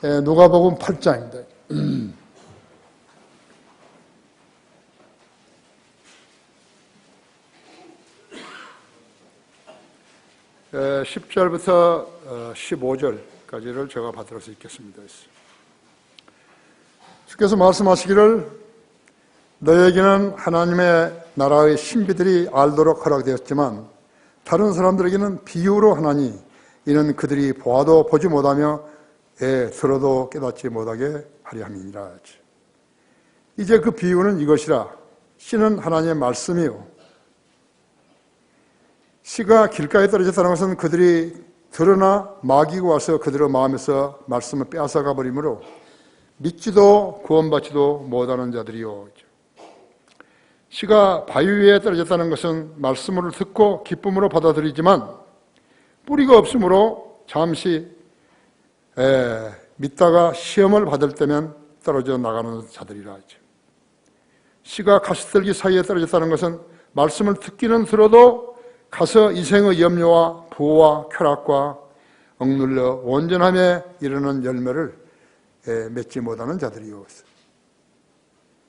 누가복음 8장입니다. 10절부터 15절까지를 제가 받들어서 읽겠습니다. 주께서 말씀하시기를 너에게는 하나님의 나라의 신비들이 알도록 허락되었지만 다른 사람들에게는 비유로 하나니 이는 그들이 보아도 보지 못하며 들어도 깨닫지 못하게 하려 함이니라. 이제 그 비유는 이것이라. 씨는 하나님의 말씀이요, 씨가 길가에 떨어졌다는 것은 그들이 들으나 마귀가 와서 그들의 마음에서 말씀을 빼앗아가 버리므로 믿지도 구원받지도 못하는 자들이요. 씨가 바위 위에 떨어졌다는 것은 말씀을 듣고 기쁨으로 받아들이지만 뿌리가 없으므로 잠시 믿다가 시험을 받을 때면 떨어져 나가는 자들이라 하죠. 씨가 가시떨기 사이에 떨어졌다는 것은 말씀을 듣기는 들어도 가서 이생의 염려와 부와 쾌락과 억눌려 온전함에 이르는 열매를 맺지 못하는 자들이요.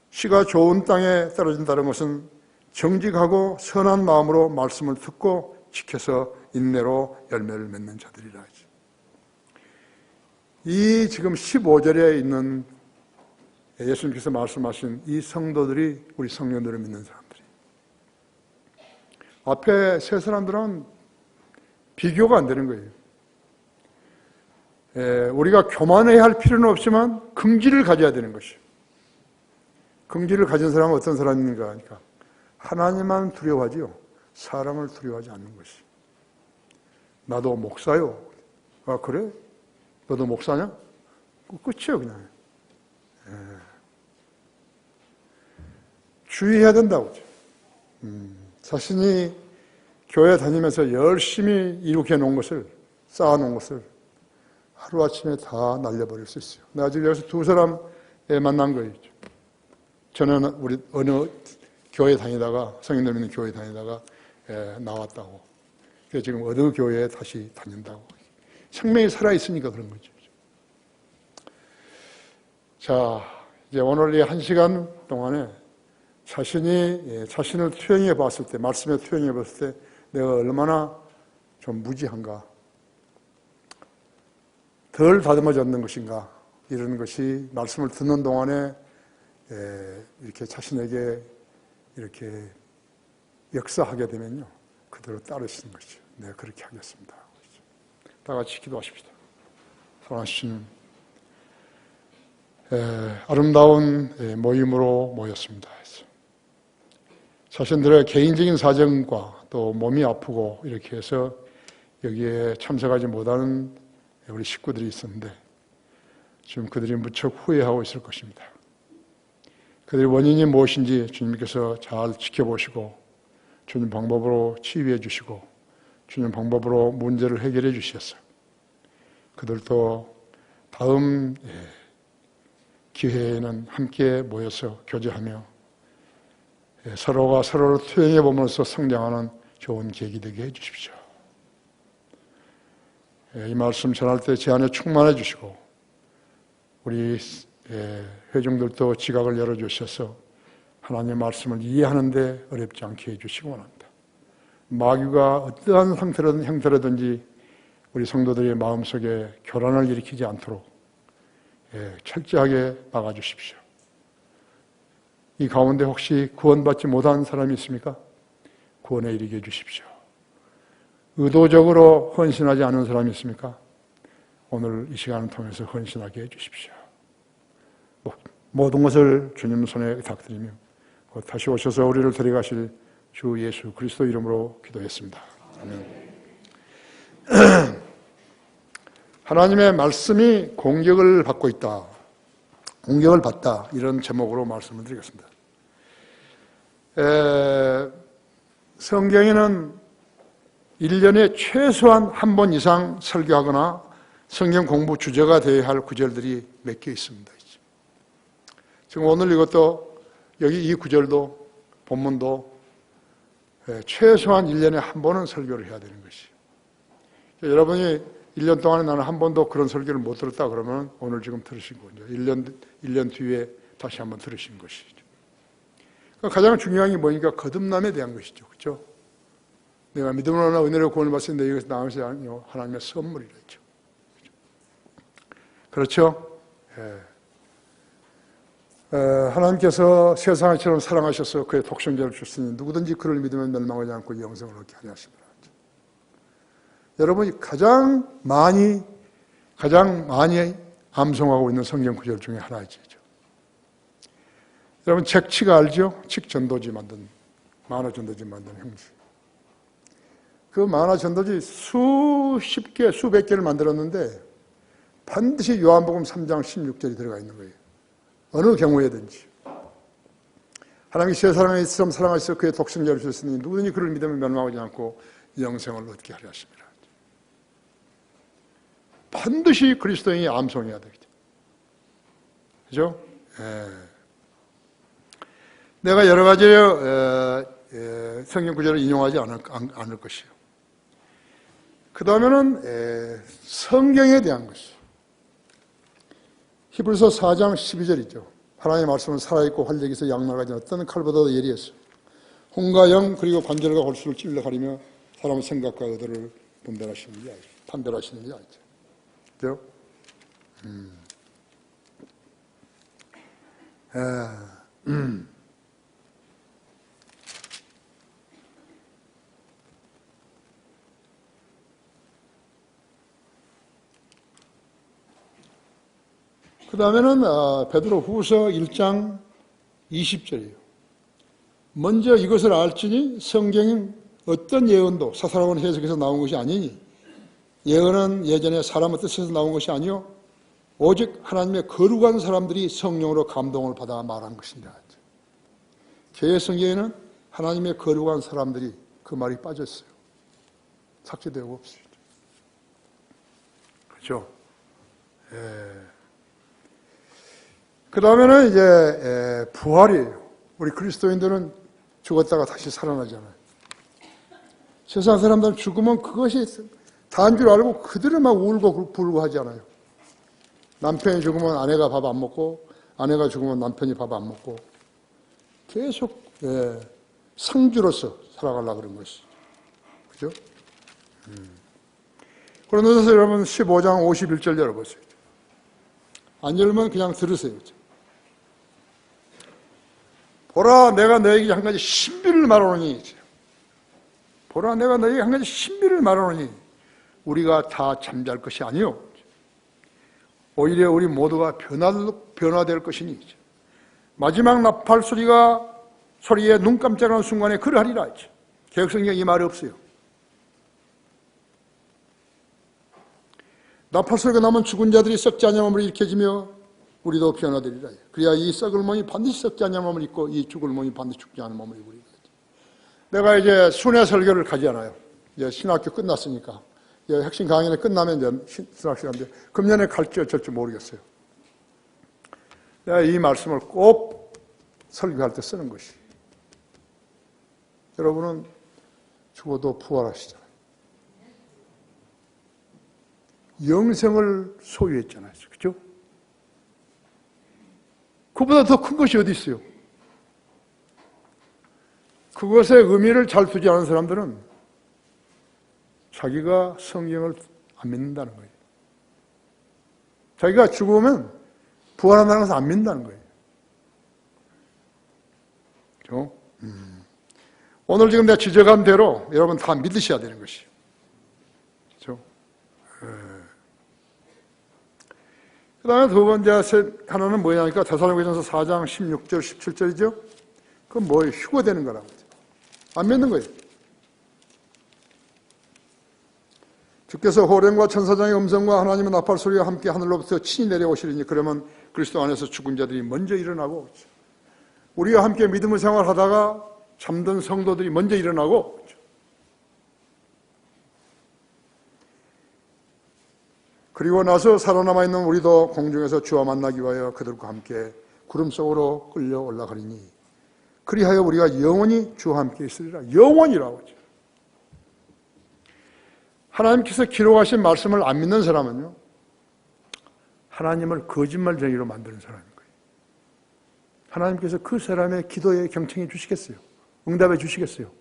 씨가 좋은 땅에 떨어진다는 것은 정직하고 선한 마음으로 말씀을 듣고 지켜서 인내로 열매를 맺는 자들이라 하죠. 이 지금 15절에 있는 예수님께서 말씀하신 이 성도들이 우리 성령들을 믿는 사람들이, 앞에 세 사람들은 비교가 안 되는 거예요. 우리가 교만해야 할 필요는 없지만 긍지를 가져야 되는 것이에요. 긍지를 가진 사람은 어떤 사람인가 하니까 하나님만 두려워하지요, 사람을 두려워하지 않는 것이. 나도 목사요. 아, 그래? 너도 목사냐? 끝이에요, 그냥. 주의해야 된다고. 자신이 교회 다니면서 열심히 이룩해 놓은 것을, 쌓아 놓은 것을 하루아침에 다 날려버릴 수 있어요. 내가 지금 여기서 두 사람 만난 거예요. 저는 우리 어느 교회 다니다가, 성인들 믿는 교회 다니다가 나왔다고. 그래서 지금 어느 교회에 다시 다닌다고. 생명이 살아있으니까 그런 거죠. 자, 이제 오늘 이 1시간 동안에 자신을 투영해 봤을 때, 말씀에 투영해 봤을 때 내가 얼마나 좀 무지한가, 덜 다듬어졌는 것인가, 이런 것이 말씀을 듣는 동안에 이렇게 자신에게 이렇게 역사하게 되면요, 그대로 따르시는 것이죠. 네, 그렇게 하겠습니다. 다 같이 기도하십시다. 사랑하시는 아름다운 모임으로 모였습니다. 자신들의 개인적인 사정과 또 몸이 아프고 이렇게 해서 여기에 참석하지 못하는 우리 식구들이 있었는데 지금 그들이 무척 후회하고 있을 것입니다. 그들의 원인이 무엇인지 주님께서 잘 지켜보시고 주님 방법으로 치유해 주시고 주님 방법으로 문제를 해결해 주셔서 그들도 다음 기회에는 함께 모여서 교제하며 서로가 서로를 투영해 보면서 성장하는 좋은 계기 되게 해 주십시오. 이 말씀 전할 때 제 안에 충만해 주시고 우리 회중들도 지각을 열어주셔서 하나님의 말씀을 이해하는데 어렵지 않게 해주시기 원합니다. 마귀가 어떠한 형태로든지 우리 성도들의 마음속에 교란을 일으키지 않도록 철저하게 막아주십시오. 이 가운데 혹시 구원받지 못한 사람이 있습니까? 구원에 이르게 해주십시오. 의도적으로 헌신하지 않은 사람이 있습니까? 오늘 이 시간을 통해서 헌신하게 해주십시오. 모든 것을 주님 손에 의탁드리며 곧 다시 오셔서 우리를 데려가실 주 예수 그리스도 이름으로 기도했습니다. 아멘. 하나님의 말씀이 공격을 받고 있다, 공격을 받다, 이런 제목으로 말씀을 드리겠습니다. 성경에는 1년에 최소한 한 번 이상 설교하거나 성경 공부 주제가 되어야 할 구절들이 몇 개 있습니다. 지금 오늘 이것도 여기 이 구절도 본문도 최소한 1년에 한 번은 설교를 해야 되는 것이에요. 여러분이 1년 동안에 나는 한 번도 그런 설교를 못 들었다 그러면 오늘 지금 들으신 거죠. 1년 뒤에 다시 한번 들으신 것이죠. 그러니까 가장 중요한 게 뭐니까 거듭남에 대한 것이죠. 그렇죠? 내가 믿음으로 하나 은혜로 구원을 받았을 때 이것이 나은 것이 아니요 하나님의 선물이라 했죠. 그렇죠? 예. 하나님께서 세상처럼 사랑하셔서 그의 독생자를 주시니 누구든지 그를 믿으면 멸망하지 않고 영생을 얻게 하려 하시더라. 여러분이 가장 많이 암송하고 있는 성경 구절 중에 하나이죠. 여러분 책치가 알죠? 칙전도지 만든 만화 전도지 만든 형식. 그 만화 전도지 수십 개, 수백 개를 만들었는데 반드시 요한복음 3장 16절이 들어가 있는 거예요. 어느 경우에든지. 하나님이 세상을 사랑하셔서 그의 독생자를 주셨으니 누구든지 그를 믿으면 멸망하지 않고 영생을 얻게 하려 하십니다. 반드시 그리스도인이 암송해야 되겠죠. 그죠? 예. 내가 여러 가지 성경 구절을 인용하지 않을 것이요. 그 다음에는 성경에 대한 것이요. 히브리서 4장 12절이죠. 하나님의 말씀은 살아있고 활력이 있어 양날가지 어떤 칼보다도 예리했어. 혼과 영 그리고 관절과 골수를 찔러 가리며 사람의 생각과 의도를 판별하시는 이 알죠. 그죠? 그 다음에는 베드로 후서 1장 20절이에요. 먼저 이것을 알지니 성경은 어떤 예언도 사사로운 해석에서 나온 것이 아니니 예언은 예전에 사람의 뜻에서 나온 것이 아니요 오직 하나님의 거룩한 사람들이 성령으로 감동을 받아 말한 것이니라. 개의 성경에는 하나님의 거룩한 사람들이 그 말이 빠졌어요. 삭제되고 없어요. 그렇죠? 그 다음에는 이제 부활이에요. 우리 그리스도인들은 죽었다가 다시 살아나잖아요. 세상 사람들은 죽으면 그것이 다인 줄 알고 그들은 막 울고 불고 하잖아요. 남편이 죽으면 아내가 밥 안 먹고 아내가 죽으면 남편이 밥 안 먹고 계속 상주로서 살아가려고 그런 것이죠. 그죠? 고린도전서 여러분 15장 51절 열어보세요. 안 열면 그냥 들으세요. 보라 내가 너에게 한 가지 신비를 말하노니 보라 내가 너에게 한 가지 신비를 말하노니 우리가 다 잠잘 것이 아니요 오히려 우리 모두가 변화될 것이니 마지막 나팔 소리에 눈 깜짝하는 순간에 그러하리라. 개혁성경에 이 말이 없어요. 나팔 소리가 나면 죽은 자들이 썩지 않은 몸을 일으켜지며 우리도 변화되리라. 그래야 이 썩을 몸이 반드시 썩지 않은 몸을 입고 이 죽을 몸이 반드시 죽지 않은 몸을 입으리라. 내가 이제 순회 설교를 가지않아요. 이제 신학교 끝났으니까. 핵심 강의는 끝나면 이제 신학 시간인데 금년에 갈지 어쩔지 모르겠어요. 내가 이 말씀을 꼭 설교할 때 쓰는 것이. 여러분은 죽어도 부활하시잖아요. 영생을 소유했잖아요. 그죠? 그보다 더 큰 것이 어디 있어요? 그것의 의미를 잘 두지 않은 사람들은 자기가 성경을 안 믿는다는 거예요. 자기가 죽으면 부활한다는 것을 안 믿는다는 거예요. 그렇죠? 오늘 지금 내가 지적한 대로 여러분 다 믿으셔야 되는 것이에요. 그렇죠? 그 다음에 두 번째 하나는 뭐냐니까 데살로니가전서 4장 16절 17절이죠. 그건 뭐예요? 휴거되는 거라고. 안 믿는 거예요. 주께서 호령과 천사장의 음성과 하나님의 나팔 소리와 함께 하늘로부터 친히 내려오시리니 그러면 그리스도 안에서 죽은 자들이 먼저 일어나고 우리와 함께 믿음의 생활하다가 잠든 성도들이 먼저 일어나고 그리고 나서 살아남아 있는 우리도 공중에서 주와 만나기 위하여 그들과 함께 구름 속으로 끌려 올라가리니 그리하여 우리가 영원히 주와 함께 있으리라. 영원이라고 하죠. 하나님께서 기록하신 말씀을 안 믿는 사람은요, 하나님을 거짓말쟁이로 만드는 사람인 거예요. 하나님께서 그 사람의 기도에 경청해 주시겠어요? 응답해 주시겠어요?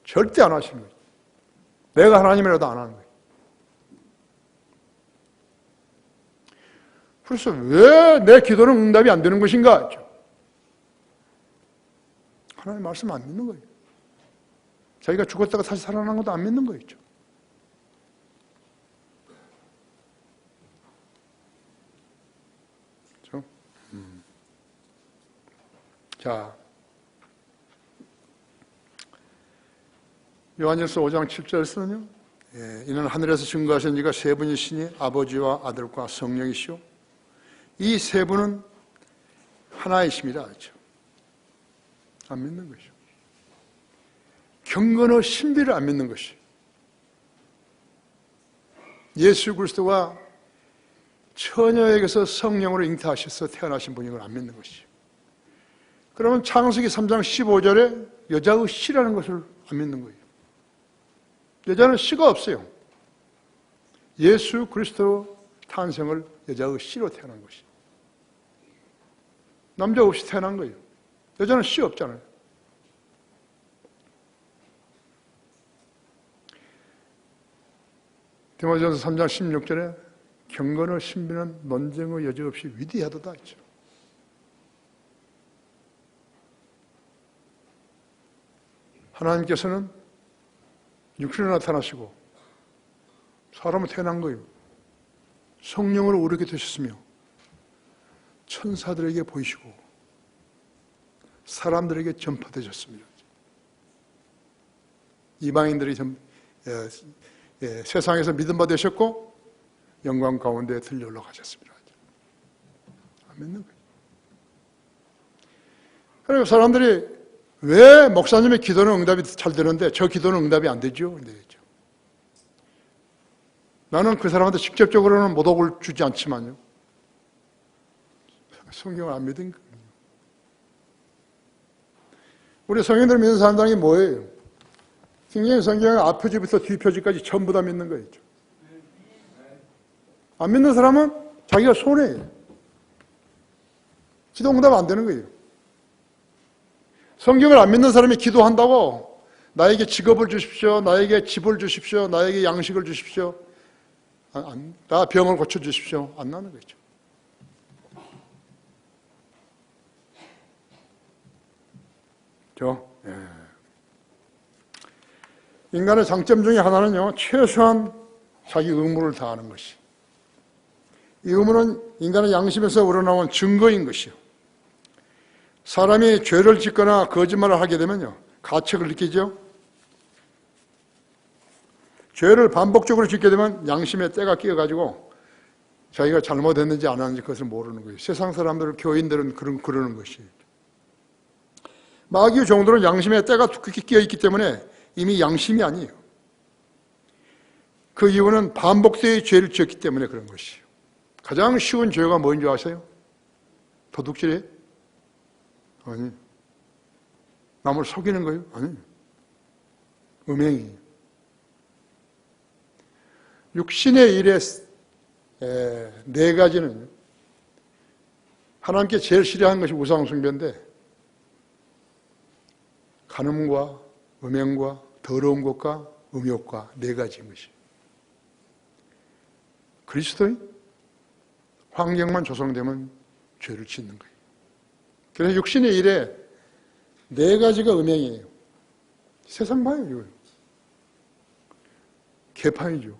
절대 안 하시는 거예요. 내가 하나님이라도 안 하는 거예요. 그래서 왜 내 기도는 응답이 안 되는 것인가? 하나님 말씀 안 믿는 거예요. 자기가 죽었다가 다시 살아난 것도 안 믿는 거예요. 그렇죠? 자, 요한일서 5장 7절에서는요, 이는 하늘에서 증거하신 이가 세 분이시니 아버지와 아들과 성령이시오. 이 세 분은 하나이십니다. 그렇죠? 안 믿는 것이죠. 경건의 신비를 안 믿는 것이. 예수 그리스도가 처녀에게서 성령으로 잉태하셔서 태어나신 분인 걸 안 믿는 것이죠. 그러면 창세기 3장 15절에 여자의 씨라는 것을 안 믿는 거예요. 여자는 씨가 없어요. 예수 그리스도 탄생을 여자의 씨로 태어난 것이. 남자 없이 태어난 거예요. 여자는 씨 없잖아요. 디모데전서 3장 16절에 경건의 신비는 논쟁의 여지 없이 위대하도다 했죠. 하나님께서는 육신으로 나타나시고 사람으로 태어난 거예요. 성령으로 오르게 되셨으며 천사들에게 보이시고 사람들에게 전파되셨습니다. 이방인들이 세상에서 믿음 받으셨고 영광 가운데 들려 올라가셨습니다. 안 믿는 거예요. 그리고 사람들이 왜 목사님의 기도는 응답이 잘 되는데 저 기도는 응답이 안 되죠? 그랬죠. 나는 그 사람한테 직접적으로는 모독을 주지 않지만요, 성경을 안 믿은 거예요. 우리 성경들 믿는 사람들이 뭐예요? 성경의 앞표지부터 뒷표지까지 전부 다 믿는 거예요. 안 믿는 사람은 자기가 손해예요. 기도 응답 안 되는 거예요. 성경을 안 믿는 사람이 기도한다고 나에게 직업을 주십시오, 나에게 집을 주십시오, 나에게 양식을 주십시오, 나 병을 고쳐주십시오, 안 나는 거죠. 인간의 장점 중에 하나는요, 최소한 자기 의무를 다하는 것이. 이 의무는 인간의 양심에서 우러나온 증거인 것이요. 사람이 죄를 짓거나 거짓말을 하게 되면요, 가책을 느끼죠. 죄를 반복적으로 짓게 되면 양심에 때가 끼어가지고 자기가 잘못했는지 안 했는지 그것을 모르는 거예요. 세상 사람들, 교인들은 그러는 것이에요. 마귀의 종들은 양심에 때가 두껍게 끼어있기 때문에 이미 양심이 아니에요. 그 이유는 반복되이 죄를 지었기 때문에 그런 것이에요. 가장 쉬운 죄가 뭔지 아세요? 도둑질이에요? 아니. 남을 속이는 거예요? 아니. 음행이에요. 육신의 일에 네 가지는 하나님께 제일 싫어하는 것이 우상숭배인데, 간음과 음행과 더러운 것과 음욕과 네 가지인 것이에요. 그리스도인 환경만 조성되면 죄를 짓는 거예요. 그래서 육신의 일에 네 가지가 음행이에요. 세상 봐요, 이거. 개판이죠.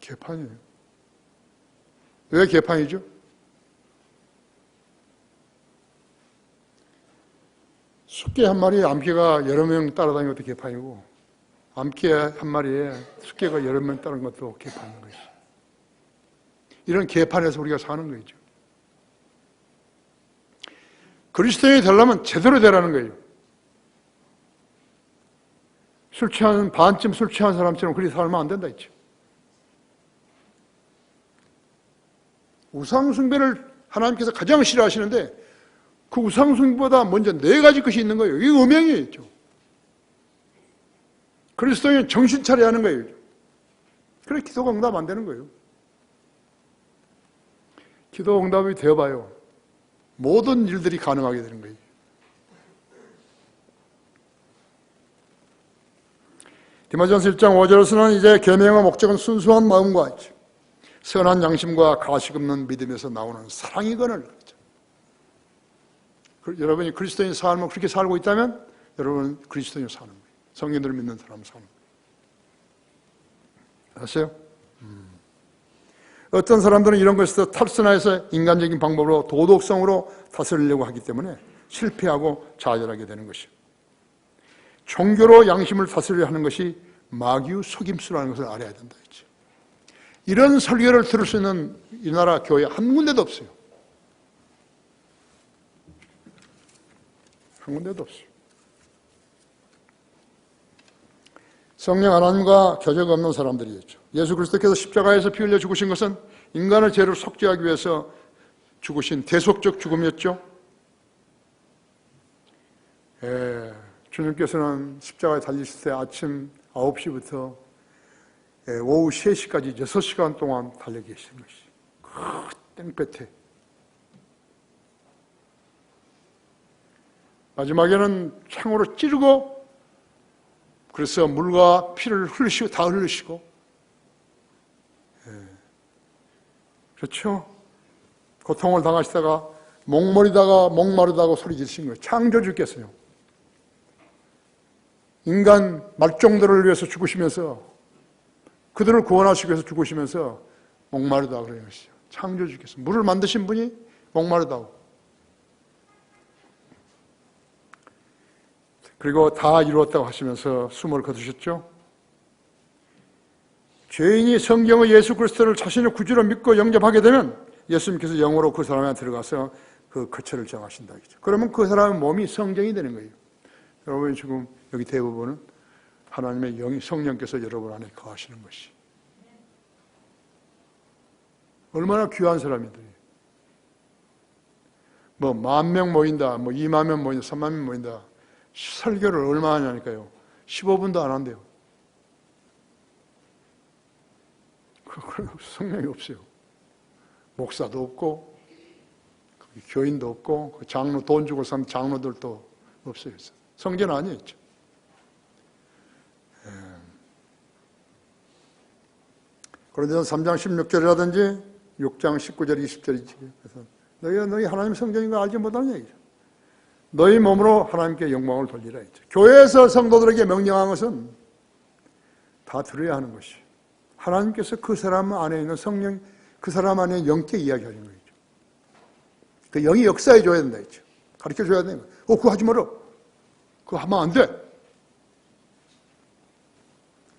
개판이에요. 왜 개판이죠? 숫개 한 마리에 암캐가 여러 명 따라다니는 것도 개판이고, 암캐 한 마리에 숫개가 여러 명 따르는 것도 개판인 것이. 이런 개판에서 우리가 사는 거죠. 그리스도인이 되려면 제대로 되라는 거예요. 반쯤 술 취한 사람처럼 그리 살면 안 된다 했죠. 우상숭배를 하나님께서 가장 싫어하시는데, 그 우상숭배보다 먼저 네 가지 것이 있는 거예요. 이게 음행이죠. 그리스도인은 정신 차려야 하는 거예요. 그래 기도가 응답 안 되는 거예요. 기도 응답이 되어봐요. 모든 일들이 가능하게 되는 거예요. 디모데전서 1장 5절에서는 이제 계명의 목적은 순수한 마음과 선한 양심과 가식 없는 믿음에서 나오는 사랑이거늘. 여러분이 그리스도인 삶을 그렇게 살고 있다면 여러분은 그리스도인으로 사는 거예요. 성경들을 믿는 사람은 사는 거예요. 아세요? 어떤 사람들은 이런 것에서 탈선해서 인간적인 방법으로 도덕성으로 다스리려고 하기 때문에 실패하고 좌절하게 되는 것이에요. 종교로 양심을 다스리려 하는 것이 마귀의 속임수라는 것을 알아야 된다 했죠. 이런 설교를 들을 수 있는 이 나라 교회 한 군데도 없어요. 한 군데도 없어요. 성령 하나님과 교제가 없는 사람들이었죠. 예수 그리스도께서 십자가에서 피 흘려 죽으신 것은 인간의 죄를 속죄하기 위해서 죽으신 대속적 죽음이었죠. 주님께서는 십자가에 달리실 때 아침 9시부터 오후 3시까지 6시간 동안 달려 계신 것이 그 땡볕에 마지막에는 창으로 찌르고 그래서 물과 피를 흘리시고 다 흘리시고 그렇죠. 고통을 당하시다가 목마르다고 소리 지르신 거예요. 창조주께서요. 인간 말종들을 위해서 죽으시면서 그들을 구원하시기 위해서 죽으시면서 목마르다 그러는 것이죠. 창조주께서 물을 만드신 분이 목마르다고. 그리고 다 이루었다고 하시면서 숨을 거두셨죠. 죄인이 성경의 예수 그리스도를 자신의 구주로 믿고 영접하게 되면 예수님께서 영으로 그 사람에 들어가서 그 거처를 정하신다. 그러면 그 사람의 몸이 성전이 되는 거예요. 여러분 지금 여기 대부분은 하나님의 영이 성령께서 여러분 안에 거하시는 것이 얼마나 귀한 사람이들이. 뭐 10,000명 모인다, 뭐 20,000명 모인다, 30,000명 모인다. 설교를 얼마나 하냐니까요. 15분도 안 한대요. 성령이 없어요. 목사도 없고 교인도 없고 장로 돈 주고 산 장로들도 없어요. 성전 아니었죠. 고린도전서 3장 16절이라든지 6장 19절 20절이지. 그래서 너희 하나님 성전인 거 알지 못하는 얘기죠. 너희 몸으로 하나님께 영광을 돌리라 했죠. 교회에서 성도들에게 명령한 것은 다 들어야 하는 것이. 하나님께서 그 사람 안에 있는 성령, 그 사람 안에 영께 이야기하는 거죠. 그 영이 역사해 줘야 된다 했죠. 가르쳐 줘야 되는 거예요. 그거 하지 마라. 그거 하면 안 돼.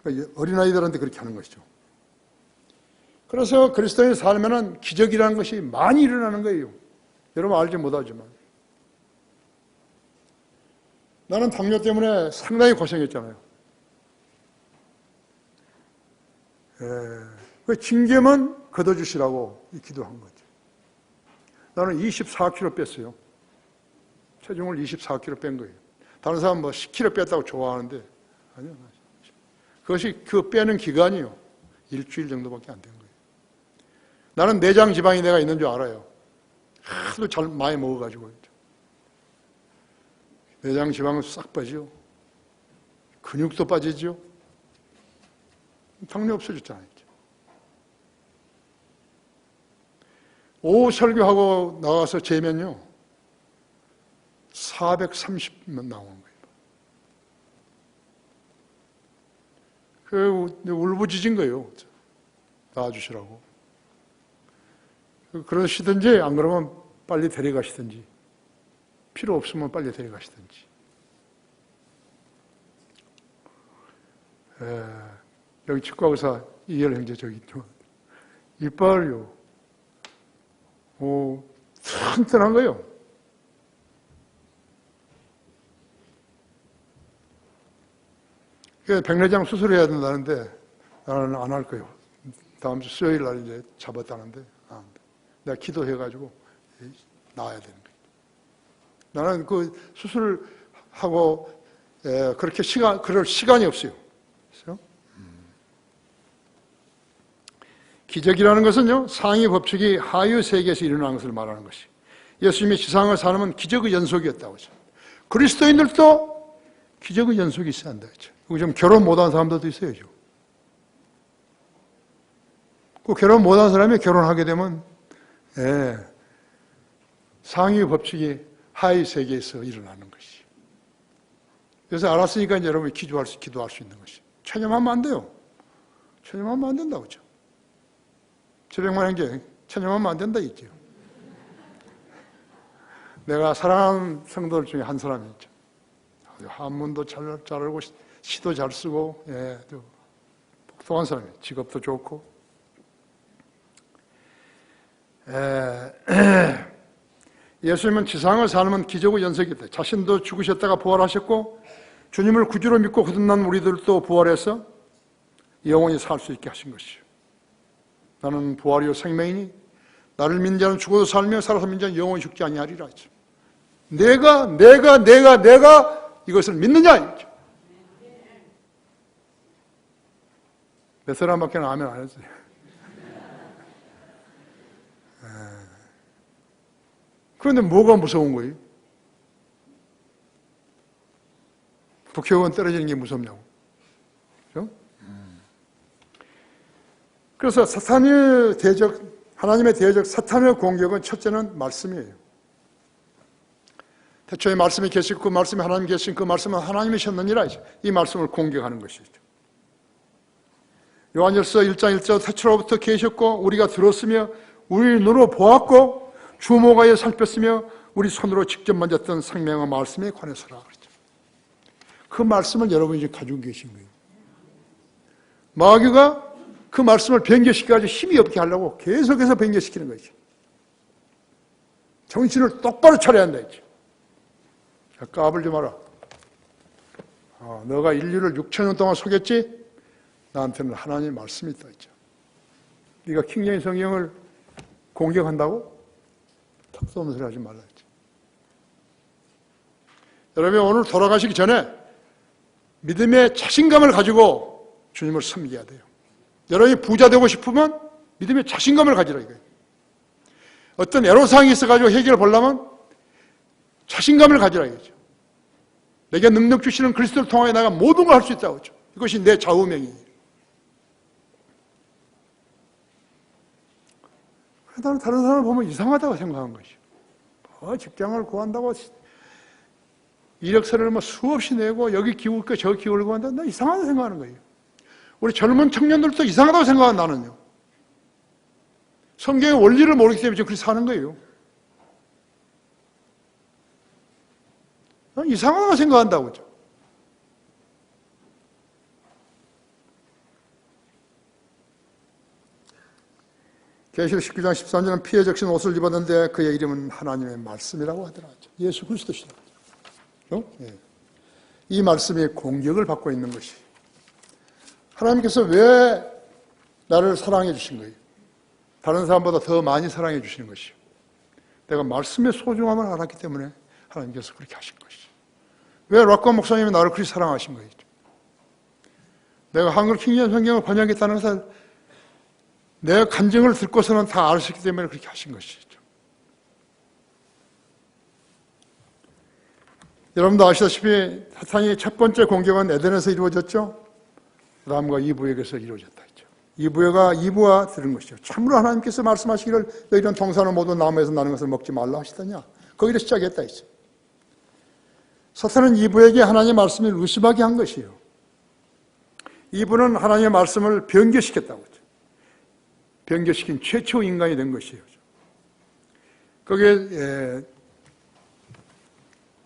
그러니까 어린아이들한테 그렇게 하는 것이죠. 그래서 그리스도인이 살면은 기적이라는 것이 많이 일어나는 거예요. 여러분 알지 못하지만. 나는 당뇨 때문에 상당히 고생했잖아요. 그 징계만 걷어주시라고 기도한 거죠. 나는 24kg 뺐어요. 체중을 24kg 뺀 거예요. 다른 사람 뭐 10kg 뺐다고 좋아하는데 아니요. 그것이 그 빼는 기간이요. 일주일 정도밖에 안 된 거예요. 나는 내장 지방이 내가 있는 줄 알아요. 하도 잘 많이 먹어가지고. 내장 지방은 싹 빠지죠. 근육도 빠지죠. 당뇨 없어졌잖아요. 오후 설교하고 나가서 재면요 430만 나온 거예요. 그 울부짖은 거예요. 나와주시라고. 그러시든지 안 그러면 빨리 데려가시든지 필요 없으면 빨리 데려가시든지. 여기 치과의사 이열 형제 저기 있죠. 이빨요. 튼튼한 거예요. 백내장 수술해야 된다는데 나는 안 할 거예요. 다음 주 수요일 날 이제 잡았다는데 안 돼. 내가 기도해가지고 나와야 되는 거예요. 나는 그 수술하고 그렇게 그럴 시간이 없어요. 기적이라는 것은요, 상위 법칙이 하위 세계에서 일어나는 것을 말하는 것이. 예수님이 지상을 사람은 기적의 연속이었다고 하죠. 그리스도인들도 기적의 연속이 있어야 한다 했죠. 좀 결혼 못한 사람들도 있어야죠. 그 결혼 못한 사람이 결혼하게 되면 상위 법칙이 하위 세계에서 일어나는 것이. 그래서 알았으니까 이제 여러분이 기도할 수 있는 것이. 체념하면 안 돼요. 체념하면 안 된다고 하죠. 저백만 형제, 체념하면 안 된다 했죠. 내가 사랑하는 성도들 중에 한 사람이 있죠. 한문도 잘 알고 시도 잘 쓰고 또 똑똑한 사람이에요. 직업도 좋고 예수님은 지상을 삶은 기적의 연속이다. 자신도 죽으셨다가 부활하셨고 주님을 구주로 믿고 거듭난 우리들도 부활해서 영원히 살 수 있게 하신 것이요. 나는 부활이요 생명이니 나를 믿는 자는 죽어도 살며 살아서 믿는 자는 영원히 죽지 아니하리라 했죠. 내가 이것을 믿느냐? 몇 사람밖에 아멘 안 했어요. 그런데 뭐가 무서운 거예요? 국회의원 떨어지는 게 무섭냐고. 그렇죠? 그래서 사탄의 대적, 하나님의 대적, 사탄의 공격은 첫째는 말씀이에요. 태초에 말씀이 계시고 그 말씀이 하나님 계신 그 말씀은 하나님이셨느니라. 이 말씀을 공격하는 것이죠. 요한일서 1장 1절 태초로부터 계셨고 우리가 들었으며 우리 눈으로 보았고 주목하여 살폈으며 우리 손으로 직접 만졌던 생명의 말씀에 관해서라 그랬죠. 그 말씀을 여러분이 지금 가지고 계신 거예요. 마귀가 그 말씀을 변개시켜가지고 힘이 없게 하려고 계속해서 변개시키는 거죠. 정신을 똑바로 차려야 한다 했죠. 까불지 마라. 너가 인류를 6,000년 동안 속였지? 나한테는 하나님의 말씀이 있다 했죠. 네가 킹제임스 성경을 공격한다고? 턱도 없는 소리 하지 말라 했죠. 여러분 오늘 돌아가시기 전에 믿음의 자신감을 가지고 주님을 섬겨야 돼요. 여러분이 부자 되고 싶으면 믿음의 자신감을 가지라 이거예요. 어떤 애로사항이 있어가지고 해결을 보려면 자신감을 가지라 이거죠. 내게 능력 주시는 그리스도를 통하여 내가 모든 걸 할 수 있다고 하죠. 이것이 내 좌우명이에요. 나는 다른 사람을 보면 이상하다고 생각한 것이요. 직장을 구한다고 이력서를 수없이 내고 여기 기울 거 저기 기울고 한다. 나 이상하다고 생각하는 거예요. 우리 젊은 청년들도 이상하다고 생각하는 나는요. 성경의 원리를 모르기 때문에 그렇게 사는 거예요. 이상하다고 생각한다고 하죠. 계시록 19장 13절은 피에 적신 옷을 입었는데 그의 이름은 하나님의 말씀이라고 하더라. 예수 그리스도시다. 이 말씀이 공격을 받고 있는 것이 하나님께서 왜 나를 사랑해 주신 거예요? 다른 사람보다 더 많이 사랑해 주시는 것이요. 내가 말씀의 소중함을 알았기 때문에 하나님께서 그렇게 하신 것이죠. 왜 락관 목사님이 나를 그렇게 사랑하신 거예요? 내가 한글 킹제임스 성경을 번역했다는 것을 내 간증을 듣고서는 다 아셨기 때문에 그렇게 하신 것이죠. 여러분도 아시다시피 사탄의 첫 번째 공격은 에덴에서 이루어졌죠. 아담과 이브에게서 이루어졌다 했죠. 이브가 들은 것이죠. 참으로 하나님께서 말씀하시기를 너희는 동산을 모두 나무에서 나는 것을 먹지 말라 하시더냐. 거기를 시작했다 했죠. 사탄은 이브에게 하나님의 말씀을 의심하게 한 것이에요. 이브는 하나님의 말씀을 변개시켰다고 했죠. 변개시킨 최초 인간이 된 것이에요. 거기에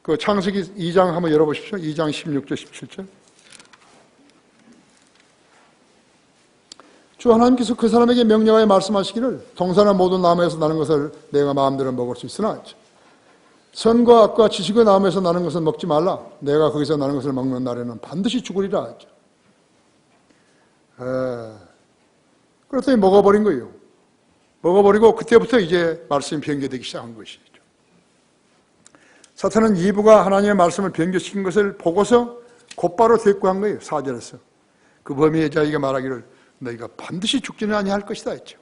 그 창세기 2장 한번 열어보십시오. 2장 16절 17절. 주 하나님께서 그 사람에게 명령하여 말씀하시기를 동산의 모든 나무에서 나는 것을 내가 마음대로 먹을 수 있으나 선과 악과 지식의 나무에서 나는 것을 먹지 말라. 내가 거기서 나는 것을 먹는 날에는 반드시 죽으리라 했죠. 그랬더니 먹어버린 거예요. 먹어버리고 그때부터 이제 말씀이 변개되기 시작한 것이죠. 사탄은 이브가 하나님의 말씀을 변개시킨 것을 보고서 곧바로 대꾸한 거예요. 4절에서 그 범위의 자에게 말하기를 너희가 반드시 죽지는 아니할 것이다 했죠.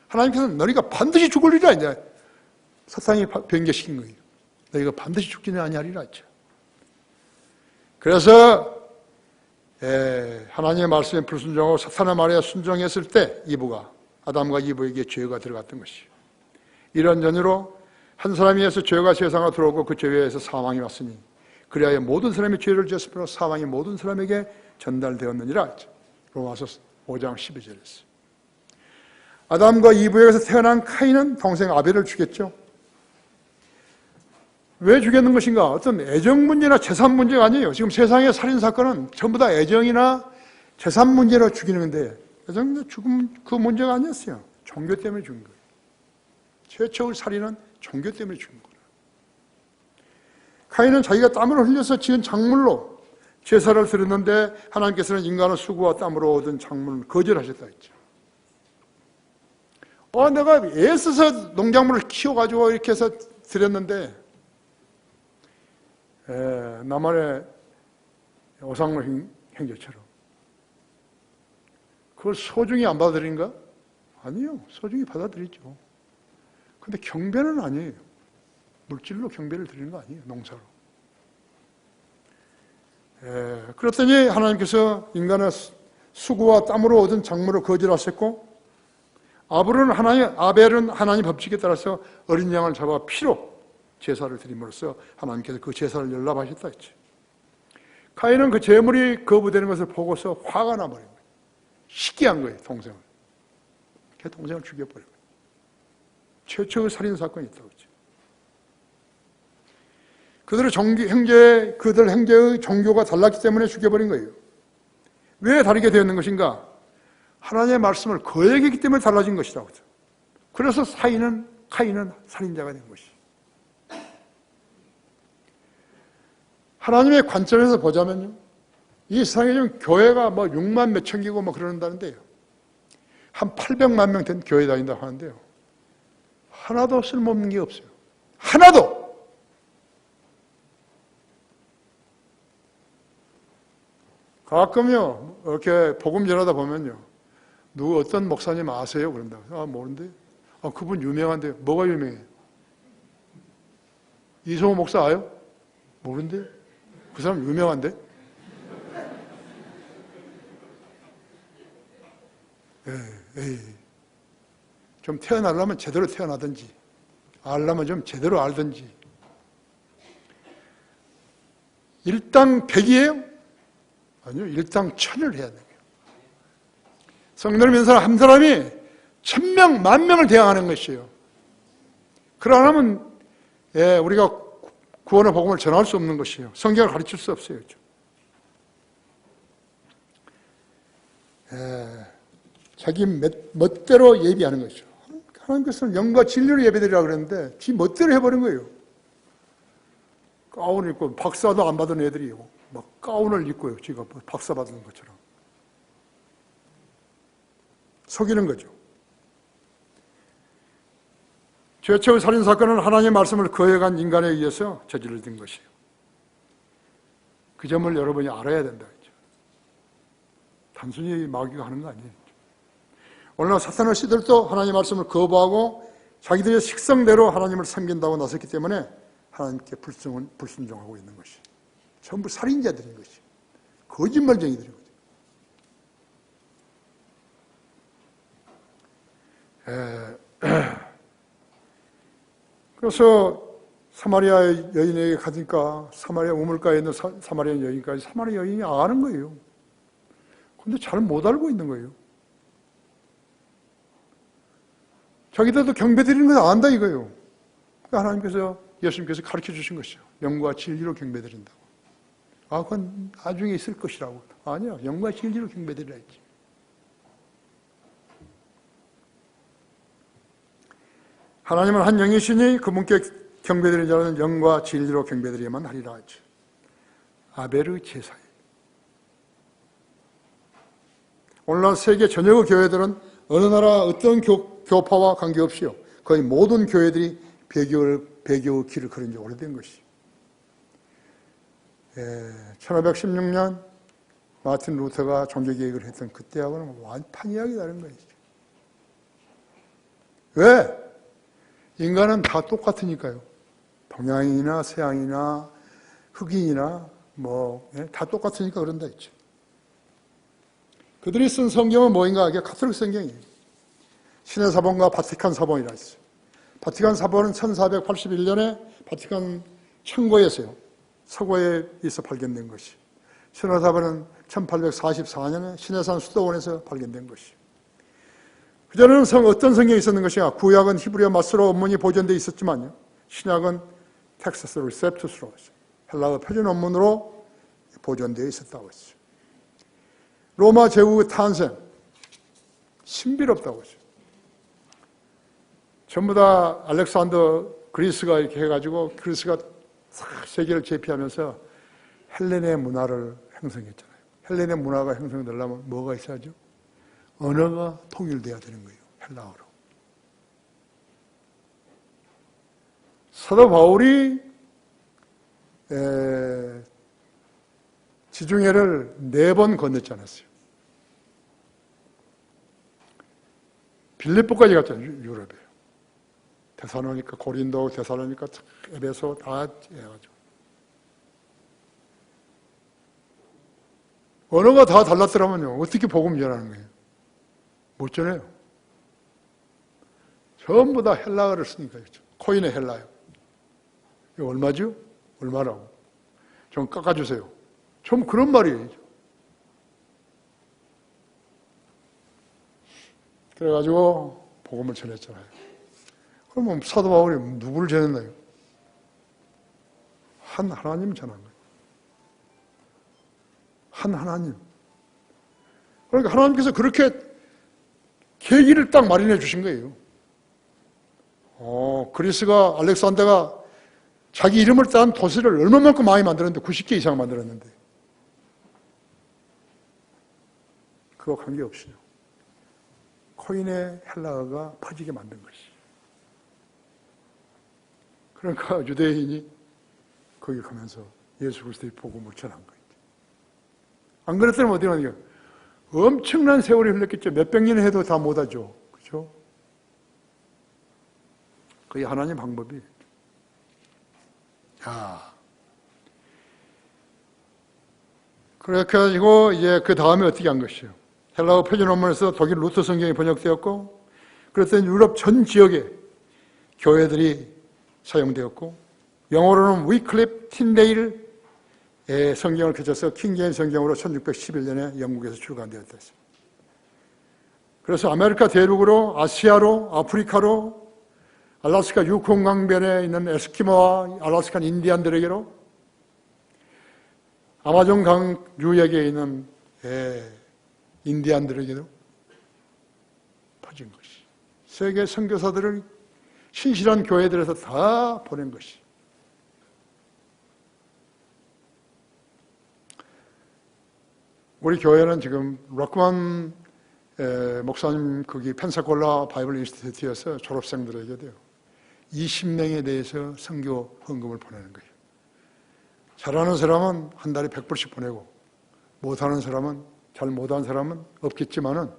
하나님께서는 너희가 반드시 죽을 일이라 이제 사탄이 변개시킨 거예요. 너희가 반드시 죽지는 아니하리라 했죠. 그래서 하나님의 말씀에 불순종하고 사탄의 말에 순종했을 때 아담과 이브에게 죄가 들어갔던 것이요. 이런 전유로 한 사람에 의해서 죄가 세상에 들어오고 그 죄에 의해서 사망이 왔으니 그리하여 모든 사람이 죄를 지었으므로 사망이 모든 사람에게 전달되었느니라 했죠. 로마서 5장 12절에서. 아담과 이브에게서 태어난 카인은 동생 아벨을 죽였죠. 왜 죽였는 것인가? 어떤 애정 문제나 재산 문제가 아니에요. 지금 세상의 살인사건은 전부 다 애정이나 재산 문제로 죽이는 건데 애정 죽음 그 문제가 아니었어요. 종교 때문에 죽인 거예요. 최초의 살인은 종교 때문에 죽인 거예요. 카인은 자기가 땀을 흘려서 지은 작물로 제사를 드렸는데 하나님께서는 인간의 수고와 땀으로 얻은 작물을 거절하셨다 했죠. 내가 애써서 농작물을 키워가지고 이렇게 해서 드렸는데 나만의 오상로 행제처럼 그걸 소중히 안 받아들인가? 아니요. 소중히 받아들이죠. 근데 경배는 아니에요. 물질로 경배를 드리는 거 아니에요. 농사로. 그랬더니 하나님께서 인간의 수고와 땀으로 얻은 작물을 거절하셨고 아벨은 하나님 법칙에 따라서 어린 양을 잡아 피로 제사를 드림으로써 하나님께서 그 제사를 연락하셨다 했죠. 카인은 그 제물이 거부되는 것을 보고서 화가 나버린 거예요. 시기한 거예요, 동생을. 걔 동생을 죽여버린 거예요. 최초의 살인사건이 있다고 했죠. 그들 형제의 종교가 달랐기 때문에 죽여버린 거예요. 왜 다르게 되었는 것인가? 하나님의 말씀을 거역했기 때문에 달라진 것이라고 했죠. 그래서 카인은 살인자가 된 것이. 하나님의 관점에서 보자면요. 이 세상에 지금 교회가 6만 몇천 개고 그러는다는데요. 한 800만 명 된 교회 다닌다고 하는데요. 하나도 쓸모없는 게 없어요. 하나도! 가끔요, 이렇게 복음 전하다 보면요. 누구 어떤 목사님 아세요? 그런다고. 모르는데. 그분 유명한데. 뭐가 유명해요? 이성호 목사 아요? 모르는데. 그 사람 유명한데? 에이. 좀 태어나려면 제대로 태어나든지, 알려면 좀 제대로 알든지. 일당 백이에요? 아니요, 일당 천을 해야 돼요. 성령을 믿는 사람 한 사람이 1000명, 10,000명을 대항하는 것이에요. 그러려면 우리가 구원의 복음을 전할 수 없는 것이에요. 성경을 가르칠 수 없어요. 자기 멋대로 예비하는 것이죠. 하나님께서는 영과 진리로 예배드리라고 그랬는데 지 멋대로 해버린 거예요. 가운을 입고 박사도 안 받은 애들이 막 가운을 입고요. 지가 박사 받는 것처럼. 속이는 거죠. 최초의 살인사건은 하나님의 말씀을 거역한 인간에 의해서 저질러진 것이에요. 그 점을 여러분이 알아야 된다. 단순히 마귀가 하는 거 아니에요. 오늘날 사탄의 씨들도 하나님의 말씀을 거부하고 자기들의 식성대로 하나님을 섬긴다고 나섰기 때문에 하나님께 불순종하고 있는 것이 전부 살인자들인 것이 거짓말쟁이들인 거죠. 그래서 사마리아 여인에게 가니까 사마리아 우물가에 있는 사마리아 여인까지 사마리아 여인이 아는 거예요. 근데 잘 못 알고 있는 거예요. 자기들도 경배드리는 걸 안다 이거예요. 하나님께서 예수님께서 가르쳐 주신 것이죠. 영과 진리로 경배드린다고. 그건 나중에 있을 것이라고. 아니야, 영과 진리로 경배드리라 했지. 하나님은 한 영이시니 그분께 경배드리는 자는 영과 진리로 경배드려야만 하리라 했죠. 아벨의 제사예요. 오늘날 세계 전역의 교회들은 어느 나라 어떤 교파와 관계없이요. 거의 모든 교회들이 배교의 길을 걸은 지 오래된 것이. 1516년 마틴 루터가 종교개혁을 했던 그때하고는 완판 이야기 다른 거예요. 왜? 인간은 다 똑같으니까요. 동양인이나 서양이나 흑인이나 다 똑같으니까 그런다 했죠. 그들이 쓴 성경은 뭐인가? 이게 가톨릭 성경이에요. 신의 사본과 바티칸 사본이라 했어요. 바티칸 사본은 1481년에 바티칸 청고에서요. 서고에서 발견된 것이. 신의 사본은 1844년에 신해산 수도원에서 발견된 것이. 그전에는 어떤 성경이 있었는 것인가? 구약은 히브리어 마스로 원문이 보존되어 있었지만요. 신약은 텍사스 리셉투스로 헬라어 표준 원문으로 보존되어 있었다고 했어요. 로마 제국의 탄생, 신비롭다고 했어요. 전부 다 알렉산더 그리스가 이렇게 해가지고 그리스가 세계를 제패하면서 헬렌의 문화를 형성했잖아요. 헬렌의 문화가 형성되려면 뭐가 있어야죠? 언어가 통일돼야 되는 거예요. 헬라어로. 사도 바울이 지중해를 4번 건넜지 않았어요. 빌립보까지 갔잖아요. 유럽에. 데살로니가, 고린도, 데살로니가, 에베소 다 해가지고. 언어가 다 달랐더라면요. 어떻게 복음 전하는 거예요? 못 전해요. 전부 다 헬라어를 쓰니까. 코인의 헬라어. 이거 얼마죠? 얼마라고? 좀 깎아주세요. 좀 그런 말이에요. 그래가지고 복음을 전했잖아요. 그러면 사도 바울이 누구를 전했나요? 한 하나님 전한 거예요. 한 하나님. 그러니까 하나님께서 그렇게 계기를 딱 마련해 주신 거예요. 그리스가, 알렉산더가 자기 이름을 딴 도시를 얼마만큼 많이 만들었는데 90개 이상 만들었는데 그거 관계없이요. 코인의 헬라어가 퍼지게 만든 것이. 그러니까 유대인이 거기 가면서 예수 그리스도의 복음을 전한 거예요. 안 그랬더니 어디 가냐? 엄청난 세월이 흘렀겠죠. 몇백 년 해도 다 못하죠. 그렇죠? 그게 하나님 방법이에요. 자, 그렇게 해가지고 이제 그 다음에 어떻게 한 것이에요? 헬라어 표준 원문에서 독일 루터 성경이 번역되었고, 그랬더니 유럽 전 지역에 교회들이 사용되었고, 영어로는 위클립 틴데일의 성경을 펼쳐서 킹제임스 성경으로 1611년에 영국에서 출간되었다 했습니다. 그래서 아메리카 대륙으로, 아시아로, 아프리카로, 알래스카 유콩 강변에 있는 에스키모와 알래스칸 인디안들에게로, 아마존 강 유역에 있는 인디안들에게도 퍼진 것이. 세계 선교사들을 신실한 교회들에서 다 보낸 것이. 우리 교회는 지금 록만 목사님 거기 펜사콜라 바이블 인스티튜트에서 졸업생들에게 돼요. 20명에 대해서 선교 헌금을 보내는 거예요. 잘하는 사람은 한 달에 100불씩 보내고, 못하는 사람은, 잘 못한 사람은 없겠지만은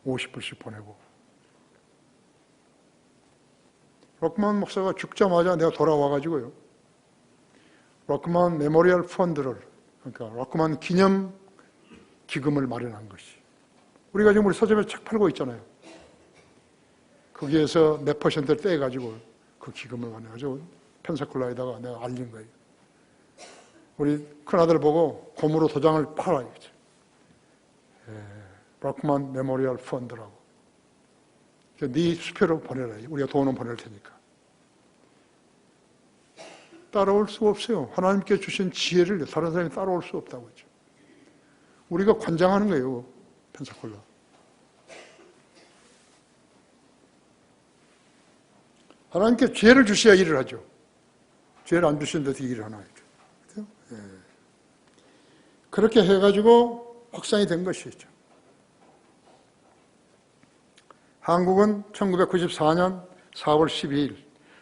50불씩 보내고. 록만 목사가 죽자마자 내가 돌아와가지고요. 록만 메모리얼 펀드를, 그러니까 록만 기념 기금을 마련한 것이. 우리가 지금 우리 서점에서 책 팔고 있잖아요. 거기에서 몇 퍼센트를 떼가지고 그 기금을 마련해가지고 펜사콜라에다가 내가 알린 거예요. 우리 큰아들 보고 고무로 도장을 팔아. 록만 메모리얼 펀드라고. 네 수표로 보내라. 우리가 돈은 보낼 테니까. 따라올 수 없어요. 하나님께 주신 지혜를 다른 사람이 따라올 수 없다고 했죠. 우리가 관장하는 거예요. 펜사콜라. 하나님께 지혜를 주셔야 일을 하죠. 지혜를 안 주시는데 어떻게 일을 하나 했죠. 예. 그렇게 해가지고 확산이 된 것이죠. 한국은 1994년 4월 12일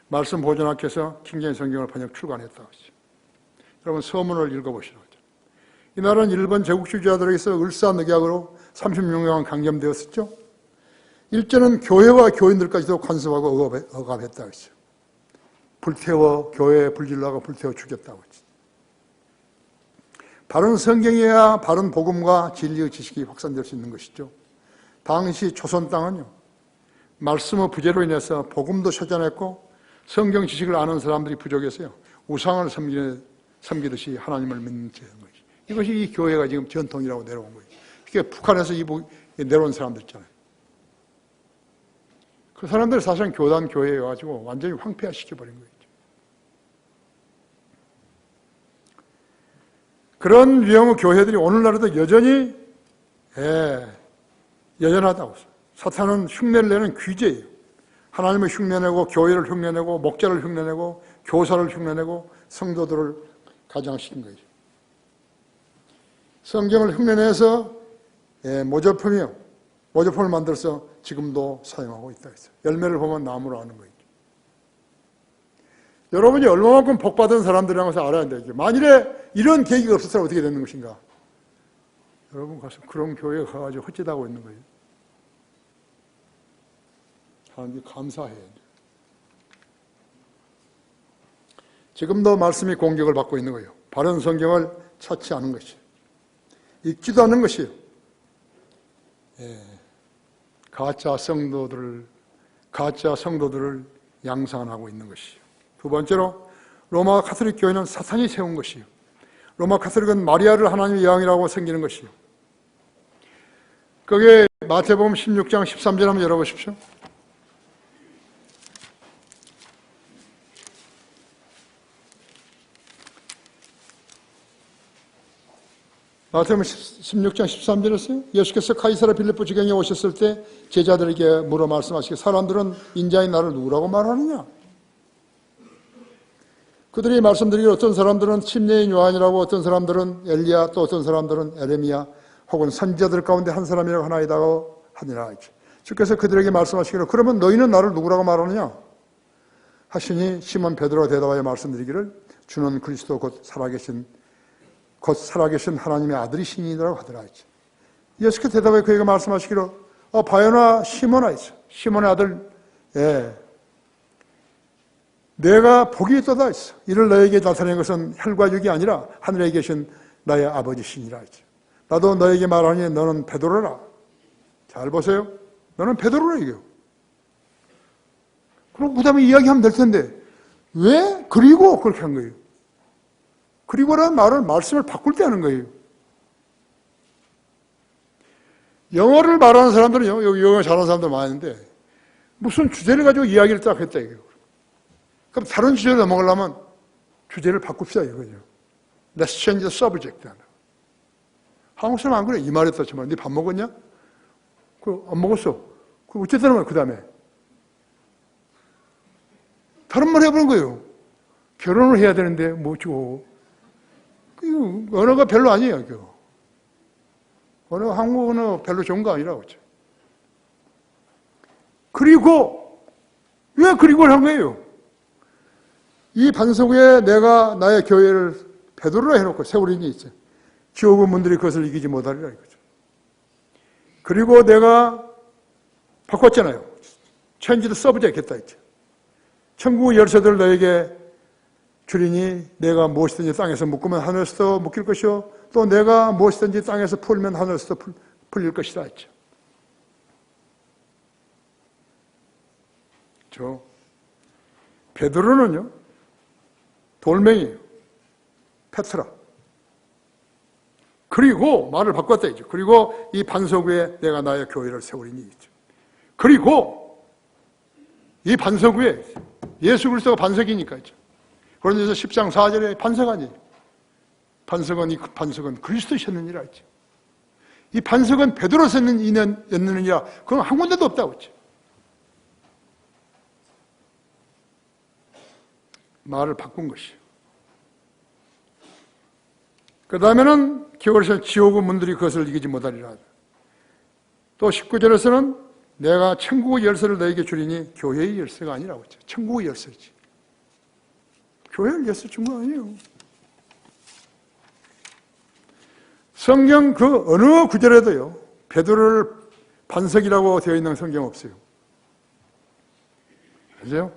말씀 보존학교에서 킹제임스 성경을 번역 출간했다고 했죠. 여러분 서문을 읽어보시라고 했죠. 이 나라는 일본 제국주의자들에게서 을사늑약으로 36년간 강점되었었죠. 일제는 교회와 교인들까지도 간섭하고 억압했다고 했죠. 불태워 교회에 불질러가 불태워 죽였다고 했죠. 바른 성경이어야 바른 복음과 진리의 지식이 확산될 수 있는 것이죠. 당시 조선 땅은요, 말씀의 부재로 인해서 복음도 처전했고 성경 지식을 아는 사람들이 부족해서요, 우상을 섬기듯이 하나님을 믿는 죄인 거죠. 이것이 이 교회가 지금 전통이라고 내려온 거예요. 이게 북한에서 내려온 사람들 있잖아요. 그 사람들 사실은 교단 교회여 가지고 완전히 황폐화시켜버린 거예요. 그런 유형의 교회들이 오늘날에도 여전히 여전하다고. 사탄은 흉내를 내는 귀재예요. 하나님을 흉내내고 교회를 흉내내고 목자를 흉내내고 교사를 흉내내고 성도들을 가장시킨 거죠. 성경을 흉내내서 모조품을 만들어서 지금도 사용하고 있다 했어요. 열매를 보면 나무로 아는 거예요. 여러분이 얼마만큼 복받은 사람들이라는 것을 알아야 돼요. 만일에 이런 계기가 없었으면 어떻게 되는 것인가? 여러분 가서 그런 교회에 가가지고 헛짓하고 있는 거예요. 하나님 감사해야 돼요. 지금도 말씀이 공격을 받고 있는 거예요. 바른 성경을 찾지 않은 것이에요. 읽지도 않는 것이에요. 가짜 성도들을 양산하고 있는 것이에요. 두 번째로 로마 가톨릭 교회는 사탄이 세운 것이에요. 로마 가톨릭은 마리아를 하나님의 여왕이라고 섬기는 것이에요. 그게 마태복음 16장 13절 한번 열어보십시오. 마태복음 16장 13절에서요. 예수께서 카이사라 빌립보 지경에 오셨을 때 제자들에게 물어 말씀하시기를 사람들은 인자인 나를 누구라고 말하느냐? 그들이 말씀드리기를 어떤 사람들은 침례인 요한이라고, 어떤 사람들은 엘리야, 또 어떤 사람들은 에레미야 혹은 선지자들 가운데 한 사람이라고 하나이다고 하니라. 주께서 그들에게 말씀하시기를 그러면 너희는 나를 누구라고 말하느냐? 하시니 시몬 베드로가 대답하여 말씀드리기를 주는 그리스도 곧 살아계신 하나님의 아들이시니라고 하더라. 예수께서 대답하여 그에게 말씀하시기를 바요나 시몬아, 시몬의 아들, 내가 복이 있도다 했어. 이를 너에게 나타낸 것은 혈과 육이 아니라 하늘에 계신 나의 아버지시니라 했죠. 나도 너에게 말하니 너는 베드로라. 잘 보세요. 너는 베드로라 이게요. 그럼 그 다음에 이야기하면 될 텐데 왜 그리고 그렇게 한 거예요? 그리고라는 말은 말씀을 바꿀 때 하는 거예요. 영어를 말하는 사람들은요, 여기 영어 잘하는 사람들 많은데 무슨 주제를 가지고 이야기를 딱 했다 이거예요. 그럼 다른 주제로 넘어가려면 주제를 바꿉시다 이거죠. Let's change the subject. 한국 사람 안 그래. 이 말했다 저 말. 네 밥 먹었냐? 안 먹었어. 어쨌든 그 다음에 다른 말 해보는 거예요. 결혼을 해야 되는데 뭐죠? 언어가 별로 아니에요. 한국 언어 별로 좋은 거 아니라고 했죠. 그리고 왜 그리고를 한 거예요? 이 반석 위에 내가 나의 교회를 베드로라 해놓고 세우리니 있어요. 지옥의 문들이 그것을 이기지 못하리라 이거죠. 그리고 내가 바꿨잖아요. 천지도 써보자겠다 했죠. 천국의 열쇠들을 너에게 주리니 내가 무엇이든지 땅에서 묶으면 하늘에서도 묶일 것이요 또 내가 무엇이든지 땅에서 풀면 하늘에서도 풀릴 것이다 했죠. 베드로는요 돌멩이에요. 페트라. 그리고 말을 바꿨다 했죠. 그리고 이 반석 위에 내가 나의 교회를 세우리니 있죠. 그리고 이 반석 위에 예수 그리스도가 반석이니까 있죠. 그런데서 10장 4절에 반석 아니에요. 반석은 그리스도셨느니라 했죠. 이 반석은 베드로였느니라 그건 한 군데도 없다고 했죠. 말을 바꾼 것이에요. 그 다음에는 기록에서 지옥의 문들이 그것을 이기지 못하리라. 또 19절에서는 내가 천국의 열쇠를 너에게 주리니 교회의 열쇠가 아니라고 했죠. 천국의 열쇠지. 교회를 열쇠 준 거 아니에요. 성경 그 어느 구절에도요, 베드로를 반석이라고 되어 있는 성경 없어요. 그죠?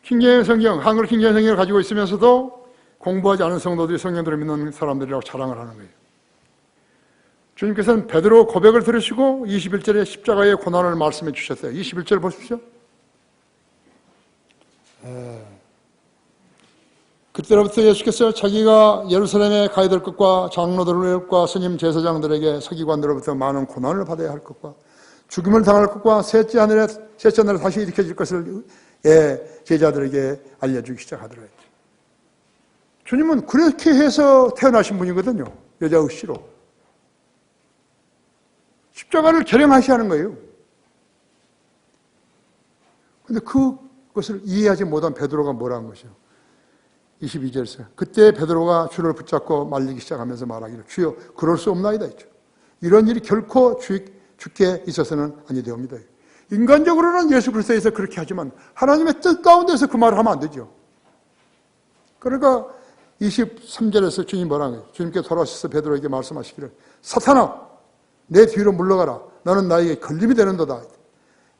킹제임 성경, 한글 킹제임 성경을 가지고 있으면서도 공부하지 않은 성도들이 성경들을 믿는 사람들이라고 자랑을 하는 거예요. 주님께서는 베드로 고백을 들으시고 21절에 십자가의 고난을 말씀해 주셨어요. 21절 보십시오. 그때로부터 예수께서 자기가 예루살렘에 가야 될 것과 장로들과 스님 제사장들에게 서기관들로부터 많은 고난을 받아야 할 것과 죽음을 당할 것과 셋째 하늘에 다시 일으켜질 것을 제자들에게 알려주기 시작하더라. 주님은 그렇게 해서 태어나신 분이거든요. 여자의 씨로. 십자가를 결행하셔야 하는 거예요. 그런데 그것을 이해하지 못한 베드로가 뭐라는 것이요. 22절에서 그때 베드로가 주를 붙잡고 말리기 시작하면서 말하기를 주여 그럴 수 없나이다 했죠. 이런 일이 결코 주께 있어서는 아니되옵니다. 인간적으로는 예수 그리스도에서 그렇게 하지만 하나님의 뜻 가운데서 그 말을 하면 안 되죠. 그러니까 23절에서 주님이 뭐라는 거예요. 주님께 돌아오셔서 베드로에게 말씀하시기를 사탄아 내 뒤로 물러가라. 너는 나에게 걸림이 되는도다.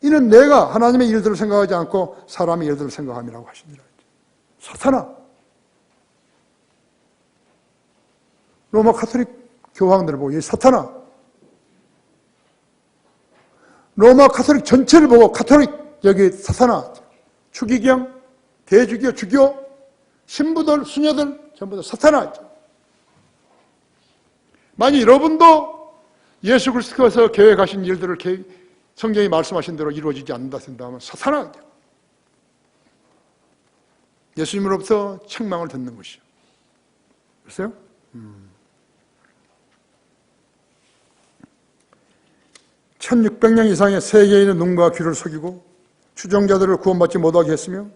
이는 내가 하나님의 일들을 생각하지 않고 사람의 일들을 생각함이라고 하시니라. 사탄아. 로마 가톨릭 교황들을 보고 이 사탄아. 로마 가톨릭 전체를 보고 가톨릭 여기 사탄아. 추기경, 대주교, 주교, 신부들, 수녀들 전부 다 사탄아. 만약 여러분도 예수 그리스도께서 계획하신 일들을 성경이 말씀하신 대로 이루어지지 않는다 생각하면 사탄아. 예수님으로부터 책망을 듣는 것이요. 그랬어요? 1600년 이상의 세계인의 눈과 귀를 속이고 추종자들을 구원받지 못하게 했으며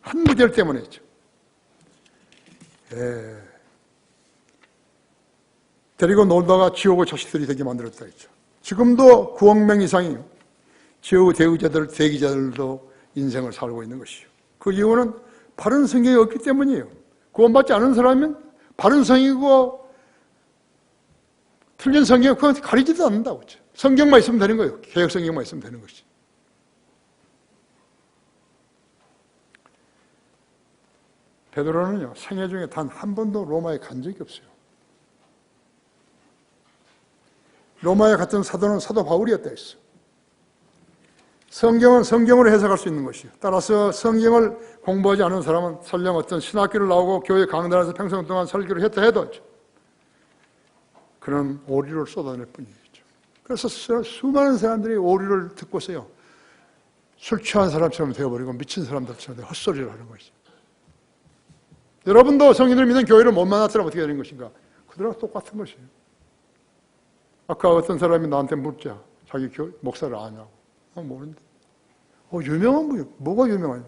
한 구절 때문에 했죠. 데리고 놀다가 지옥의 자식들이 되게 만들었다 했죠. 지금도 9억 명 이상이 지옥의 대기자들도 인생을 살고 있는 것이요. 그 이유는 바른 성경이 없기 때문이에요. 구원받지 않은 사람은 바른 성경이고 틀린 성경 그건 가리지도 않는다고 했죠. 성경만 있으면 되는 거예요. 개혁 성경만 있으면 되는 것이지. 베드로는요 생애 중에 단 한 번도 로마에 간 적이 없어요. 로마에 갔던 사도는 사도 바울이었다 했어. 성경은 성경으로 해석할 수 있는 것이요. 따라서 성경을 공부하지 않은 사람은 설령 어떤 신학교를 나오고 교회 강단에서 평생 동안 설교를 했다 해도 그런 오류를 쏟아낼 뿐이죠. 그래서 수많은 사람들이 오류를 듣고서요 술 취한 사람처럼 되어버리고 미친 사람들처럼 헛소리를 하는 것이죠. 여러분도 성인을 믿는 교회를 못 만났더라면 어떻게 되는 것인가? 그들하고 똑같은 것이에요. 아까 어떤 사람이 나한테 묻자. 자기 목사를 아냐고. 모르는데. 유명한 분이요. 뭐가 유명하냐?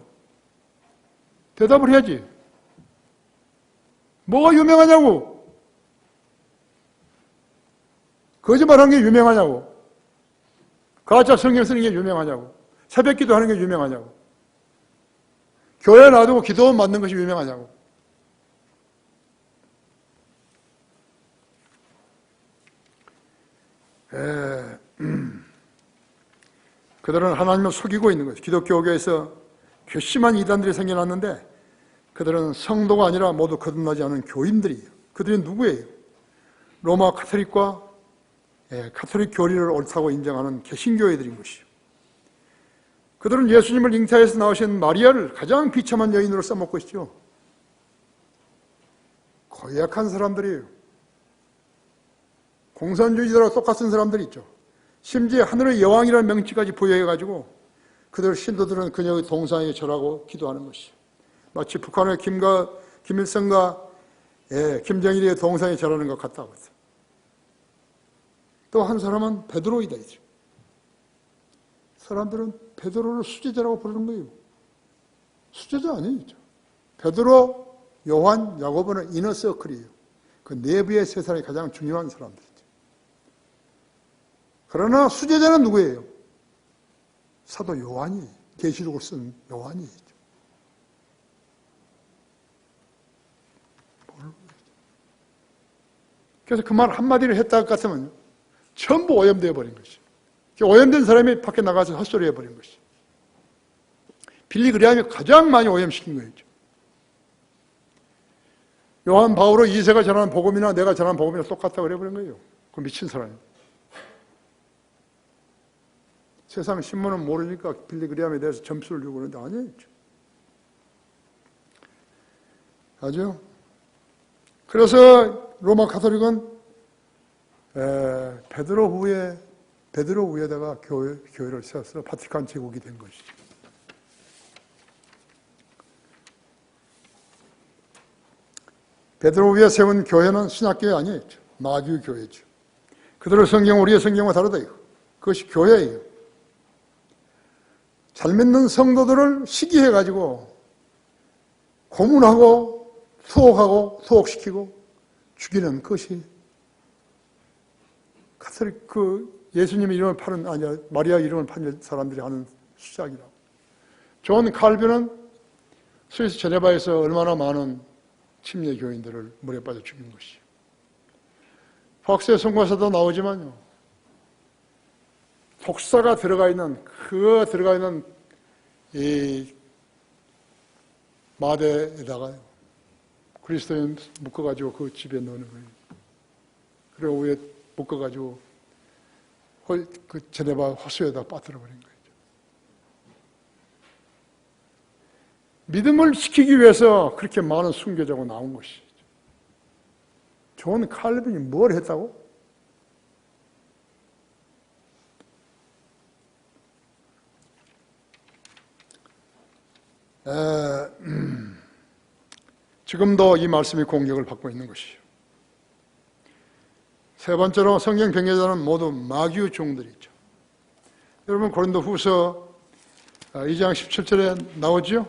대답을 해야지. 뭐가 유명하냐고. 거짓말하는 게 유명하냐고. 가짜 성경 쓰는 게 유명하냐고. 새벽 기도하는 게 유명하냐고. 교회 놔두고 기도만 받는 것이 유명하냐고. 그들은 하나님을 속이고 있는 거죠. 기독교계에서 괘씸한 이단들이 생겨났는데 그들은 성도가 아니라 모두 거듭나지 않은 교인들이에요. 그들이 누구예요? 로마 가톨릭과 가톨릭 교리를 옳다고 인정하는 개신교회들인 것이죠. 그들은 예수님을 잉태해서 나오신 마리아를 가장 비참한 여인으로 써먹고 있죠. 고약한 사람들이에요. 공산주의자랑 똑같은 사람들이 있죠. 심지어 하늘의 여왕이라는 명칭까지 부여해가지고 그들 신도들은 그녀의 동상에 절하고 기도하는 것이죠. 마치 북한의 김일성과 김정일의 동상에 절하는 것 같다고 했어요. 또 한 사람은 베드로이다. 사람들은 베드로를 수제자라고 부르는 거예요. 수제자 아니죠. 베드로, 요한, 야고보는 이너서클이에요. 그 내부의 세 사람이 가장 중요한 사람들이죠. 그러나 수제자는 누구예요? 사도 요한이, 계시록을 쓴 요한이죠. 그래서 그 말 한마디를 했다 같으면 전부 오염되어 버린 것이. 오염된 사람이 밖에 나가서 헛소리 해버린 것이. 빌리그레암이 가장 많이 오염시킨 거예요. 요한 바오로 2세가 전하는 복음이나 내가 전하는 복음이나 똑같다고 그래버린 거예요. 그 미친 사람이. 세상 신문은 모르니까 빌리그레암에 대해서 점수를 주고 그러는데 아니에요. 아죠? 그래서 로마 가톨릭은 베드로 후에다가 교회를 세워서 바티칸 제국이 된 것이죠. 베드로 위에 세운 교회는 신학교회 아니에요. 마귀 교회죠. 그들의 성경, 우리의 성경과 다르다. 그것이 교회예요. 잘 믿는 성도들을 시기해가지고 고문하고 소옥하고 소옥시키고 죽이는 것이 가톨릭 예수님의 이름을 파는, 아니야, 마리아 이름을 파는 사람들이 하는 수작이라고. 존 칼빈은 스위스 제네바에서 얼마나 많은 침례 교인들을 물에 빠져 죽인 것이요. 박스의 선고서도 나오지만요. 독사가 들어가 있는 이 마대에다가 그리스도인 묶어가지고 그 집에 넣는 거예요. 그리고 위에 묶어가지고 그 제네바 호수에다 빠뜨려버린 거예요. 믿음을 지키기 위해서 그렇게 많은 순교자가 나온 것이죠. 존 칼빈이 뭘 했다고? 지금도 이 말씀이 공격을 받고 있는 것이죠. 세 번째로 성경 변개자는 모두 마귀의 종들이죠. 여러분 고린도 후서 2장 17절에 나오죠?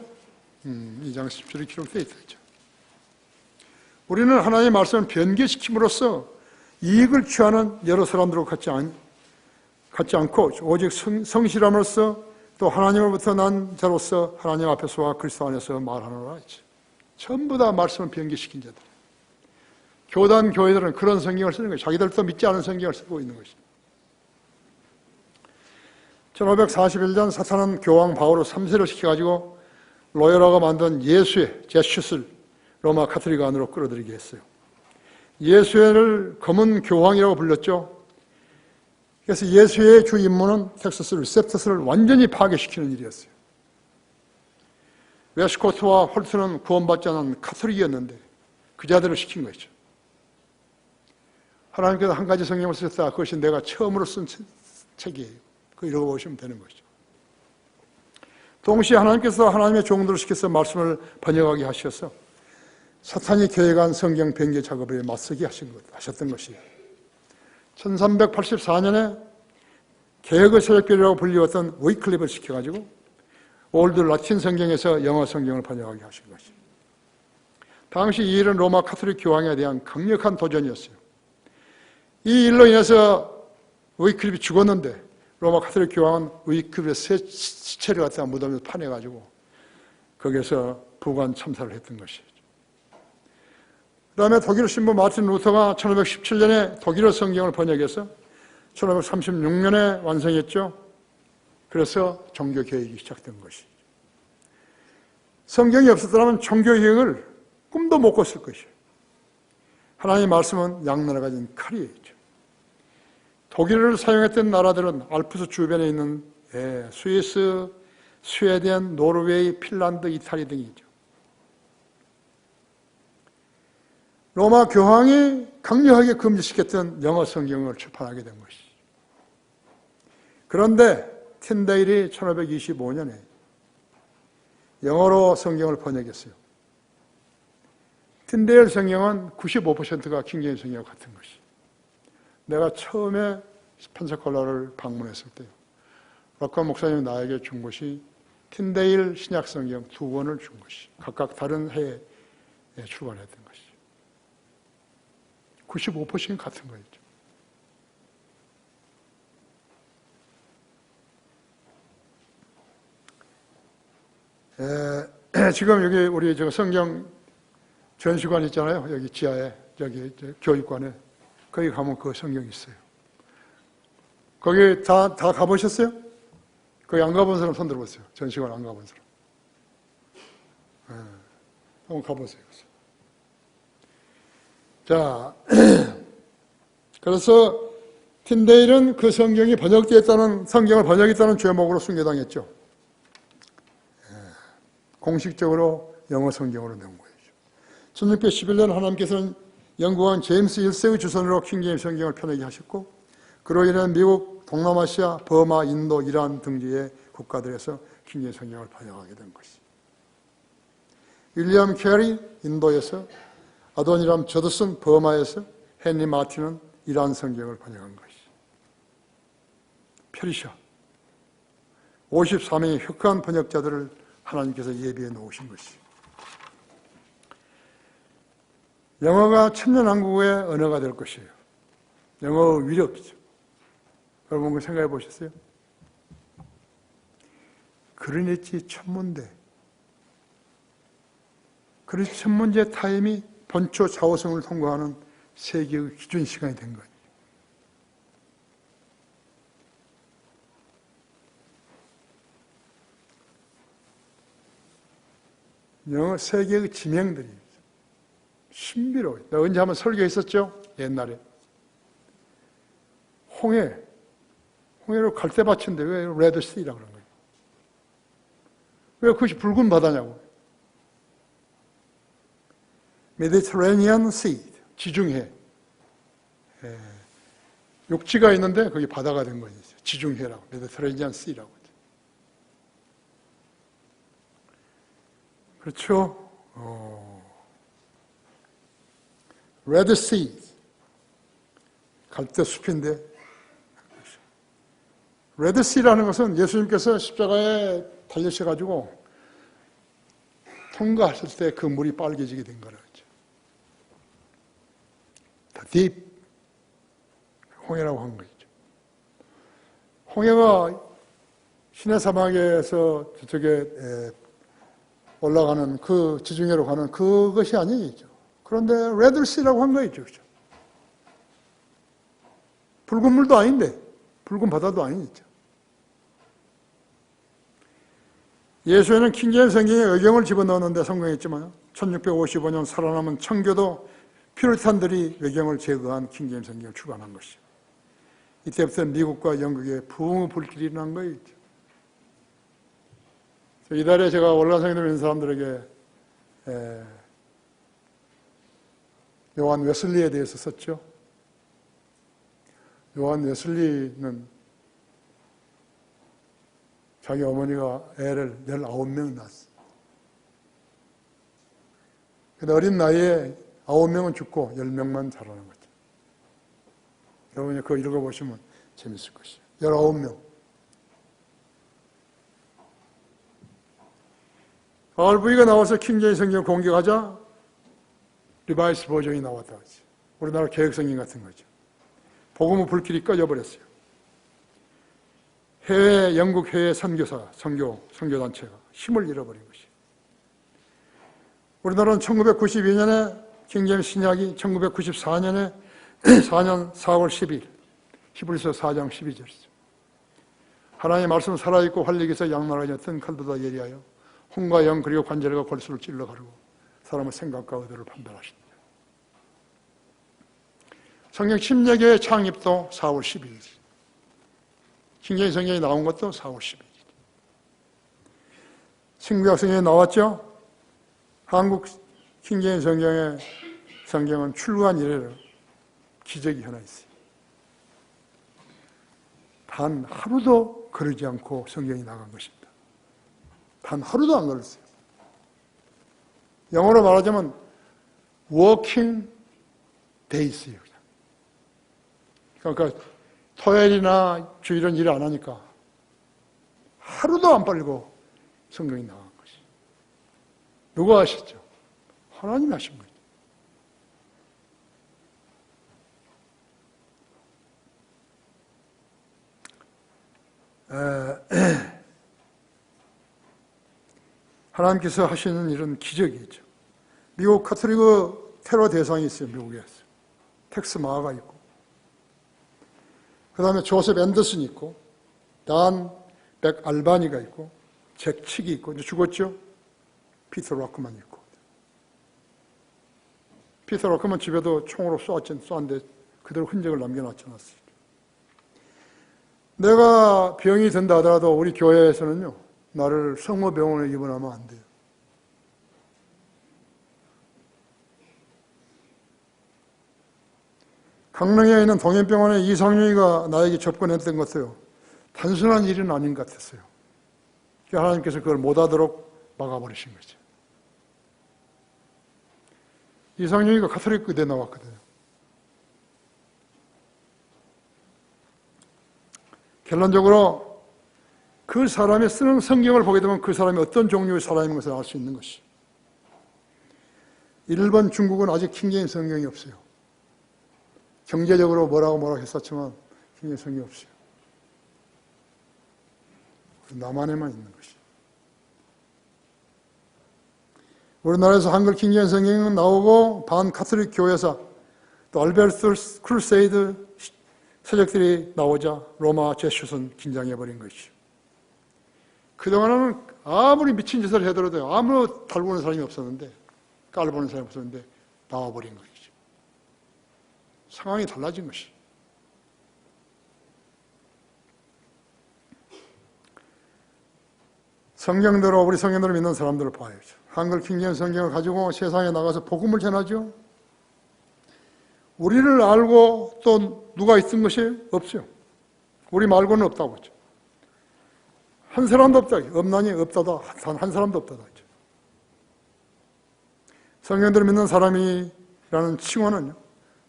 2장 10절에 기록되어 있죠. 우리는 하나님의 말씀을 변개시킴으로써 이익을 취하는 여러 사람들과 같지 않고 오직 성실함으로써 또 하나님으로부터 난 자로서 하나님 앞에서와 그리스도 안에서 말하노라 했죠. 전부 다 말씀을 변개시킨 자들. 교단 교회들은 그런 성경을 쓰는 거예요. 자기들도 믿지 않은 성경을 쓰고 있는 것이죠. 1541년 사탄은 교황 바오로 3세를 시켜가지고 로열라가 만든 예수회, 제슛을 로마 가톨릭 안으로 끌어들이게 했어요. 예수회를 검은 교황이라고 불렀죠. 그래서 예수회의 주 임무는 텍사스 리셉터스를 완전히 파괴시키는 일이었어요. 웨스코트와 홀트는 구원받지 않은 가톨릭이었는데 그 자들을 시킨 거죠. 하나님께서 한 가지 성경을 쓰셨다. 그것이 내가 처음으로 쓴 책이에요. 그거 읽어보시면 되는 것이죠. 동시에 하나님께서 하나님의 종들을 시켜서 말씀을 번역하게 하셔서 사탄이 계획한 성경 변개 작업에 맞서게 하셨던 것이에요. 1384년에 개혁의 새벽교회라고 불리웠던 위클립을 시켜가지고 올드 라틴 성경에서 영어 성경을 번역하게 하신 것이에요. 당시 이 일은 로마 가톨릭 교황에 대한 강력한 도전이었어요. 이 일로 인해서 위클립이 죽었는데 로마 가톨릭 교황은 위클립의 시체를 갖다가 무덤에서 파내가지고 거기에서 부관 참사를 했던 것이죠. 그 다음에 독일 신부 마틴 루터가 1517년에 독일어 성경을 번역해서 1536년에 완성했죠. 그래서 종교개혁이 시작된 것이죠. 성경이 없었더라면 종교개혁을 꿈도 못 꿨을 것이에요. 하나님의 말씀은 양나라가 가진 칼이에요. 독일어를 사용했던 나라들은 알프스 주변에 있는 스위스, 스웨덴, 노르웨이, 핀란드, 이탈리 등이죠. 로마 교황이 강력하게 금지시켰던 영어 성경을 출판하게 된 것이죠. 그런데 틴데일이 1525년에 영어로 성경을 번역했어요. 틴데일 성경은 95%가 킹제임스 성경과 같은 것이에요. 내가 처음에 펜사콜라를 방문했을 때요. 락관 목사님이 나에게 준 것이 틴데일 신약 성경 2권을 준 것이 각각 다른 해에 출간했던 것이죠. 95% 같은 거였죠. 지금 여기 우리 저 성경 전시관 있잖아요. 여기 지하에, 여기 교육관에 거기 가면 그 성경이 있어요. 거기 다 가보셨어요? 거기 안 가본 사람 손 들어보세요. 전시관 안 가본 사람. 네. 한번 가보세요. 자, 그래서 틴데일은 그 성경이 번역되었다는, 성경을 번역했다는 죄목으로 순교당했죠. 공식적으로 영어 성경으로 낸 거예요. 1611년 하나님께서는 영국왕 제임스 1세의 주선으로 킹제임스 성경을 편하게 하셨고, 그로 인해 미국, 동남아시아, 버마, 인도, 이란 등지의 국가들에서 킹제임스 성경을 번역하게 된 것이죠. 윌리엄 캐리, 인도에서, 아도니람 저드슨, 버마에서, 헨리 마틴은 이란 성경을 번역한 것이죠. 페르시아, 54명의 혁한 번역자들을 하나님께서 예비해 놓으신 것이죠. 영어가 천년왕국의 언어가 될 것이에요. 영어의 위력이죠. 여러분 생각해 보셨어요? 그리니치 천문대, 그리니치 천문제 타임이 본초 좌우성을 통과하는 세계의 기준 시간이 된 거예요. 영어 세계의 지명들이 신비로워요. 내가 언제 한번 설교했었죠? 옛날에. 홍해로 갈대밭인데 왜 레드시라고 그런 거예요? 왜 그것이 붉은 바다냐고. 메디터레니안 시, 지중해. 육지가 있는데 거기 바다가 된 거죠. 지중해라고, 메디터레니안 시라고. 그렇죠? 레드시, 갈대숲인데, 레드시라는 것은 예수님께서 십자가에 달리셔가지고 통과하실 때 그 물이 빨개지게 된 거라고 했죠. The deep, 홍해라고 한 거죠. 홍해가 시내 사막에서 저쪽에 올라가는 그 지중해로 가는 그것이 아니죠. 그런데 레드시라고 한 거죠. 그렇죠? 붉은 물도 아닌데, 붉은 바다도 아니죠. 예수에는 킹제임스 성경에 의경을 집어넣었는데 성공했지만 1655년 살아남은 청교도 퓨리탄들이 의경을 제거한 킹제임스 성경을 출간한 것이죠. 이때부터 미국과 영국의 부흥의 불길이 일어난 거예요. 이달에 제가 월간성에 있는 사람들에게 요한 웨슬리에 대해서 썼죠. 요한 웨슬리는 자기 어머니가 애를 19명 낳았어요. 근데 어린 나이에 9명은 죽고 10명만 자라는 거죠. 여러분이 그거 읽어보시면 재밌을 것이에요. 19명. RV가 나와서 킹제임스 성경을 공격하자 리바이스 버전이 나왔다. 우리나라 개혁성경 같은 거죠. 복음의 불길이 꺼져버렸어요. 영국 해외 선교사, 선교단체가 힘을 잃어버린 것이에요. 우리나라는 1992년에 킹제임스 신약이 1994년에 4년 4월 10일 히브리서 4장 12절이죠. 하나님의 말씀은 살아있고 활력에서 양날하였던 칼보다 예리하여 혼과 영 그리고 관절과 골수를 찔러 가르고 사람의 생각과 의도를 판단하신다. 성경 침례교회 창립도 4월 10일이지. 킹제임스 성경이 나온 것도 4월 10일이지. 신구약 성경에 나왔죠? 한국 킹제임스 성경은 출간 이래로 기적이 하나 있어요. 단 하루도 거르지 않고 성경이 나간 것입니다. 단 하루도 안 걸렸어요. 영어로 말하자면 working days예요. 그러니까 토요일이나 주일은 일 안 하니까 하루도 안 빨리고 성경이 나간 것이. 누가 하셨죠? 하나님이 하신 거죠. 하나님께서 하시는 일은 기적이죠. 미국 카톨릭 테러 대상이 있어요. 미국에서 텍스 마가 있고 그 다음에 조셉 앤더슨이 있고, 단 백 알바니가 있고, 잭 칙이 있고, 이제 죽었죠? 피터 락크만이 있고. 피터 락크만 집에도 총으로 쏘았는데 그대로 흔적을 남겨놨지 않았습니까? 내가 병이 든다 하더라도 우리 교회에서는요, 나를 성모병원에 입원하면 안 돼요. 강릉에 있는 동현병원에 이상윤이가 나에게 접근했던 것도요, 단순한 일은 아닌 것 같았어요. 하나님께서 그걸 못하도록 막아버리신 거죠. 이상윤이가 가톨릭 의대 나왔거든요. 결론적으로 그 사람이 쓰는 성경을 보게 되면 그 사람이 어떤 종류의 사람인 것을 알 수 있는 것이. 일본, 중국은 아직 킹제임스 성경이 없어요. 경제적으로 뭐라고 했었지만 킹제임스 성경이 없어요. 남한에만 있는 것이. 우리나라에서 한글 킹제임스 성경은 나오고 반카톨릭 교회사 또 알베르토 크루세이드 서적들이 나오자 로마 제슈스는 긴장해버린 것이죠. 그동안은 아무리 미친 짓을 해더라도 아무 달보는 사람이 없었는데, 깔보는 사람이 없었는데 나와버린 것이죠. 상황이 달라진 것이. 성경대로, 우리 성경대로 믿는 사람들을 봐야죠. 한글 킹제임스 성경을 가지고 세상에 나가서 복음을 전하죠. 우리를 알고 또 누가 있은 것이 없어요. 우리 말고는 없다고 했죠. 한 사람도 없다. 없나니 없다다. 한 사람도 없다다 했죠. 성경대로 믿는 사람이라는 칭호는요,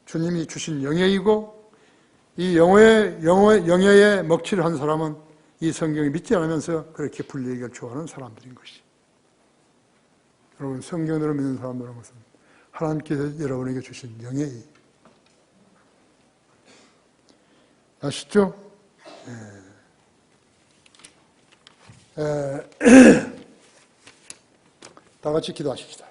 주님이 주신 영예이고, 이 영예에 먹칠을 한 사람은 이 성경을 믿지 않으면서 그렇게 불리기를 좋아하는 사람들인 것이. 여러분, 성경대로 믿는 사람들은 것은 하나님께서 여러분에게 주신 영예이. 아시죠? 다 같이 기도하십시다.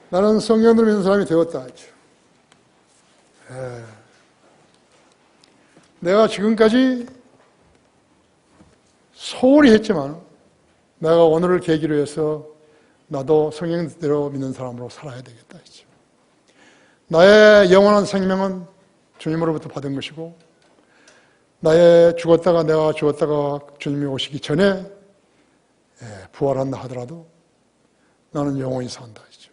나는 성경대로 믿는 사람이 되었다 하죠. 내가 지금까지 소홀히 했지만 내가 오늘을 계기로 해서 나도 성경대로 믿는 사람으로 살아야 되겠다 했죠. 나의 영원한 생명은 주님으로부터 받은 것이고, 나의 내가 죽었다가 주님이 오시기 전에 부활한다 하더라도 나는 영원히 산다 했죠.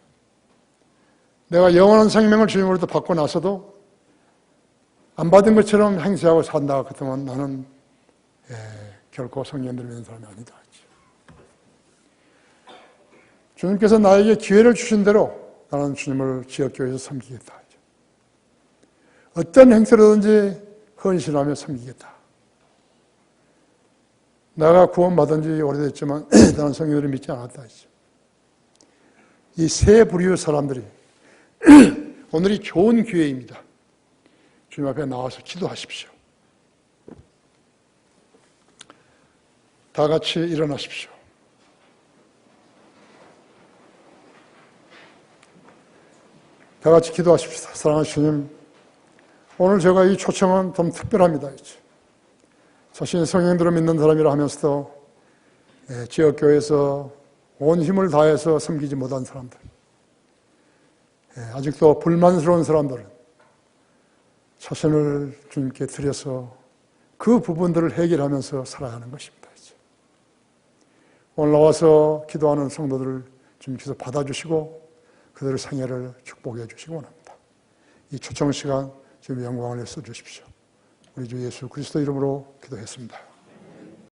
내가 영원한 생명을 주님으로부터 받고 나서도 안 받은 것처럼 행세하고 산다 그렇다면 나는 결코 성경대로 믿는 사람이 아니다 했죠. 주님께서 나에게 기회를 주신 대로 나는 주님을 지역교회에서 섬기겠다 하죠. 어떤 행세로든지 헌신하며 섬기겠다. 내가 구원받은 지 오래됐지만 나는 성경을 믿지 않았다 하죠. 이 세 부류의 사람들이 오늘이 좋은 기회입니다. 주님 앞에 나와서 기도하십시오. 다 같이 일어나십시오. 다 같이 기도하십시다. 사랑하는 주님, 오늘 제가 이 초청은 좀 특별합니다. 자신이 성경대로 믿는 사람이라 하면서도 지역교회에서 온 힘을 다해서 섬기지 못한 사람들, 아직도 불만스러운 사람들은 자신을 주님께 드려서 그 부분들을 해결하면서 살아야 하는 것입니다. 오늘 나와서 기도하는 성도들을 주님께서 받아주시고 그들의 생애를 축복해 주시기 원합니다. 이 초청 시간 주님의 영광을 내서 주십시오. 우리 주 예수 그리스도 이름으로 기도했습니다.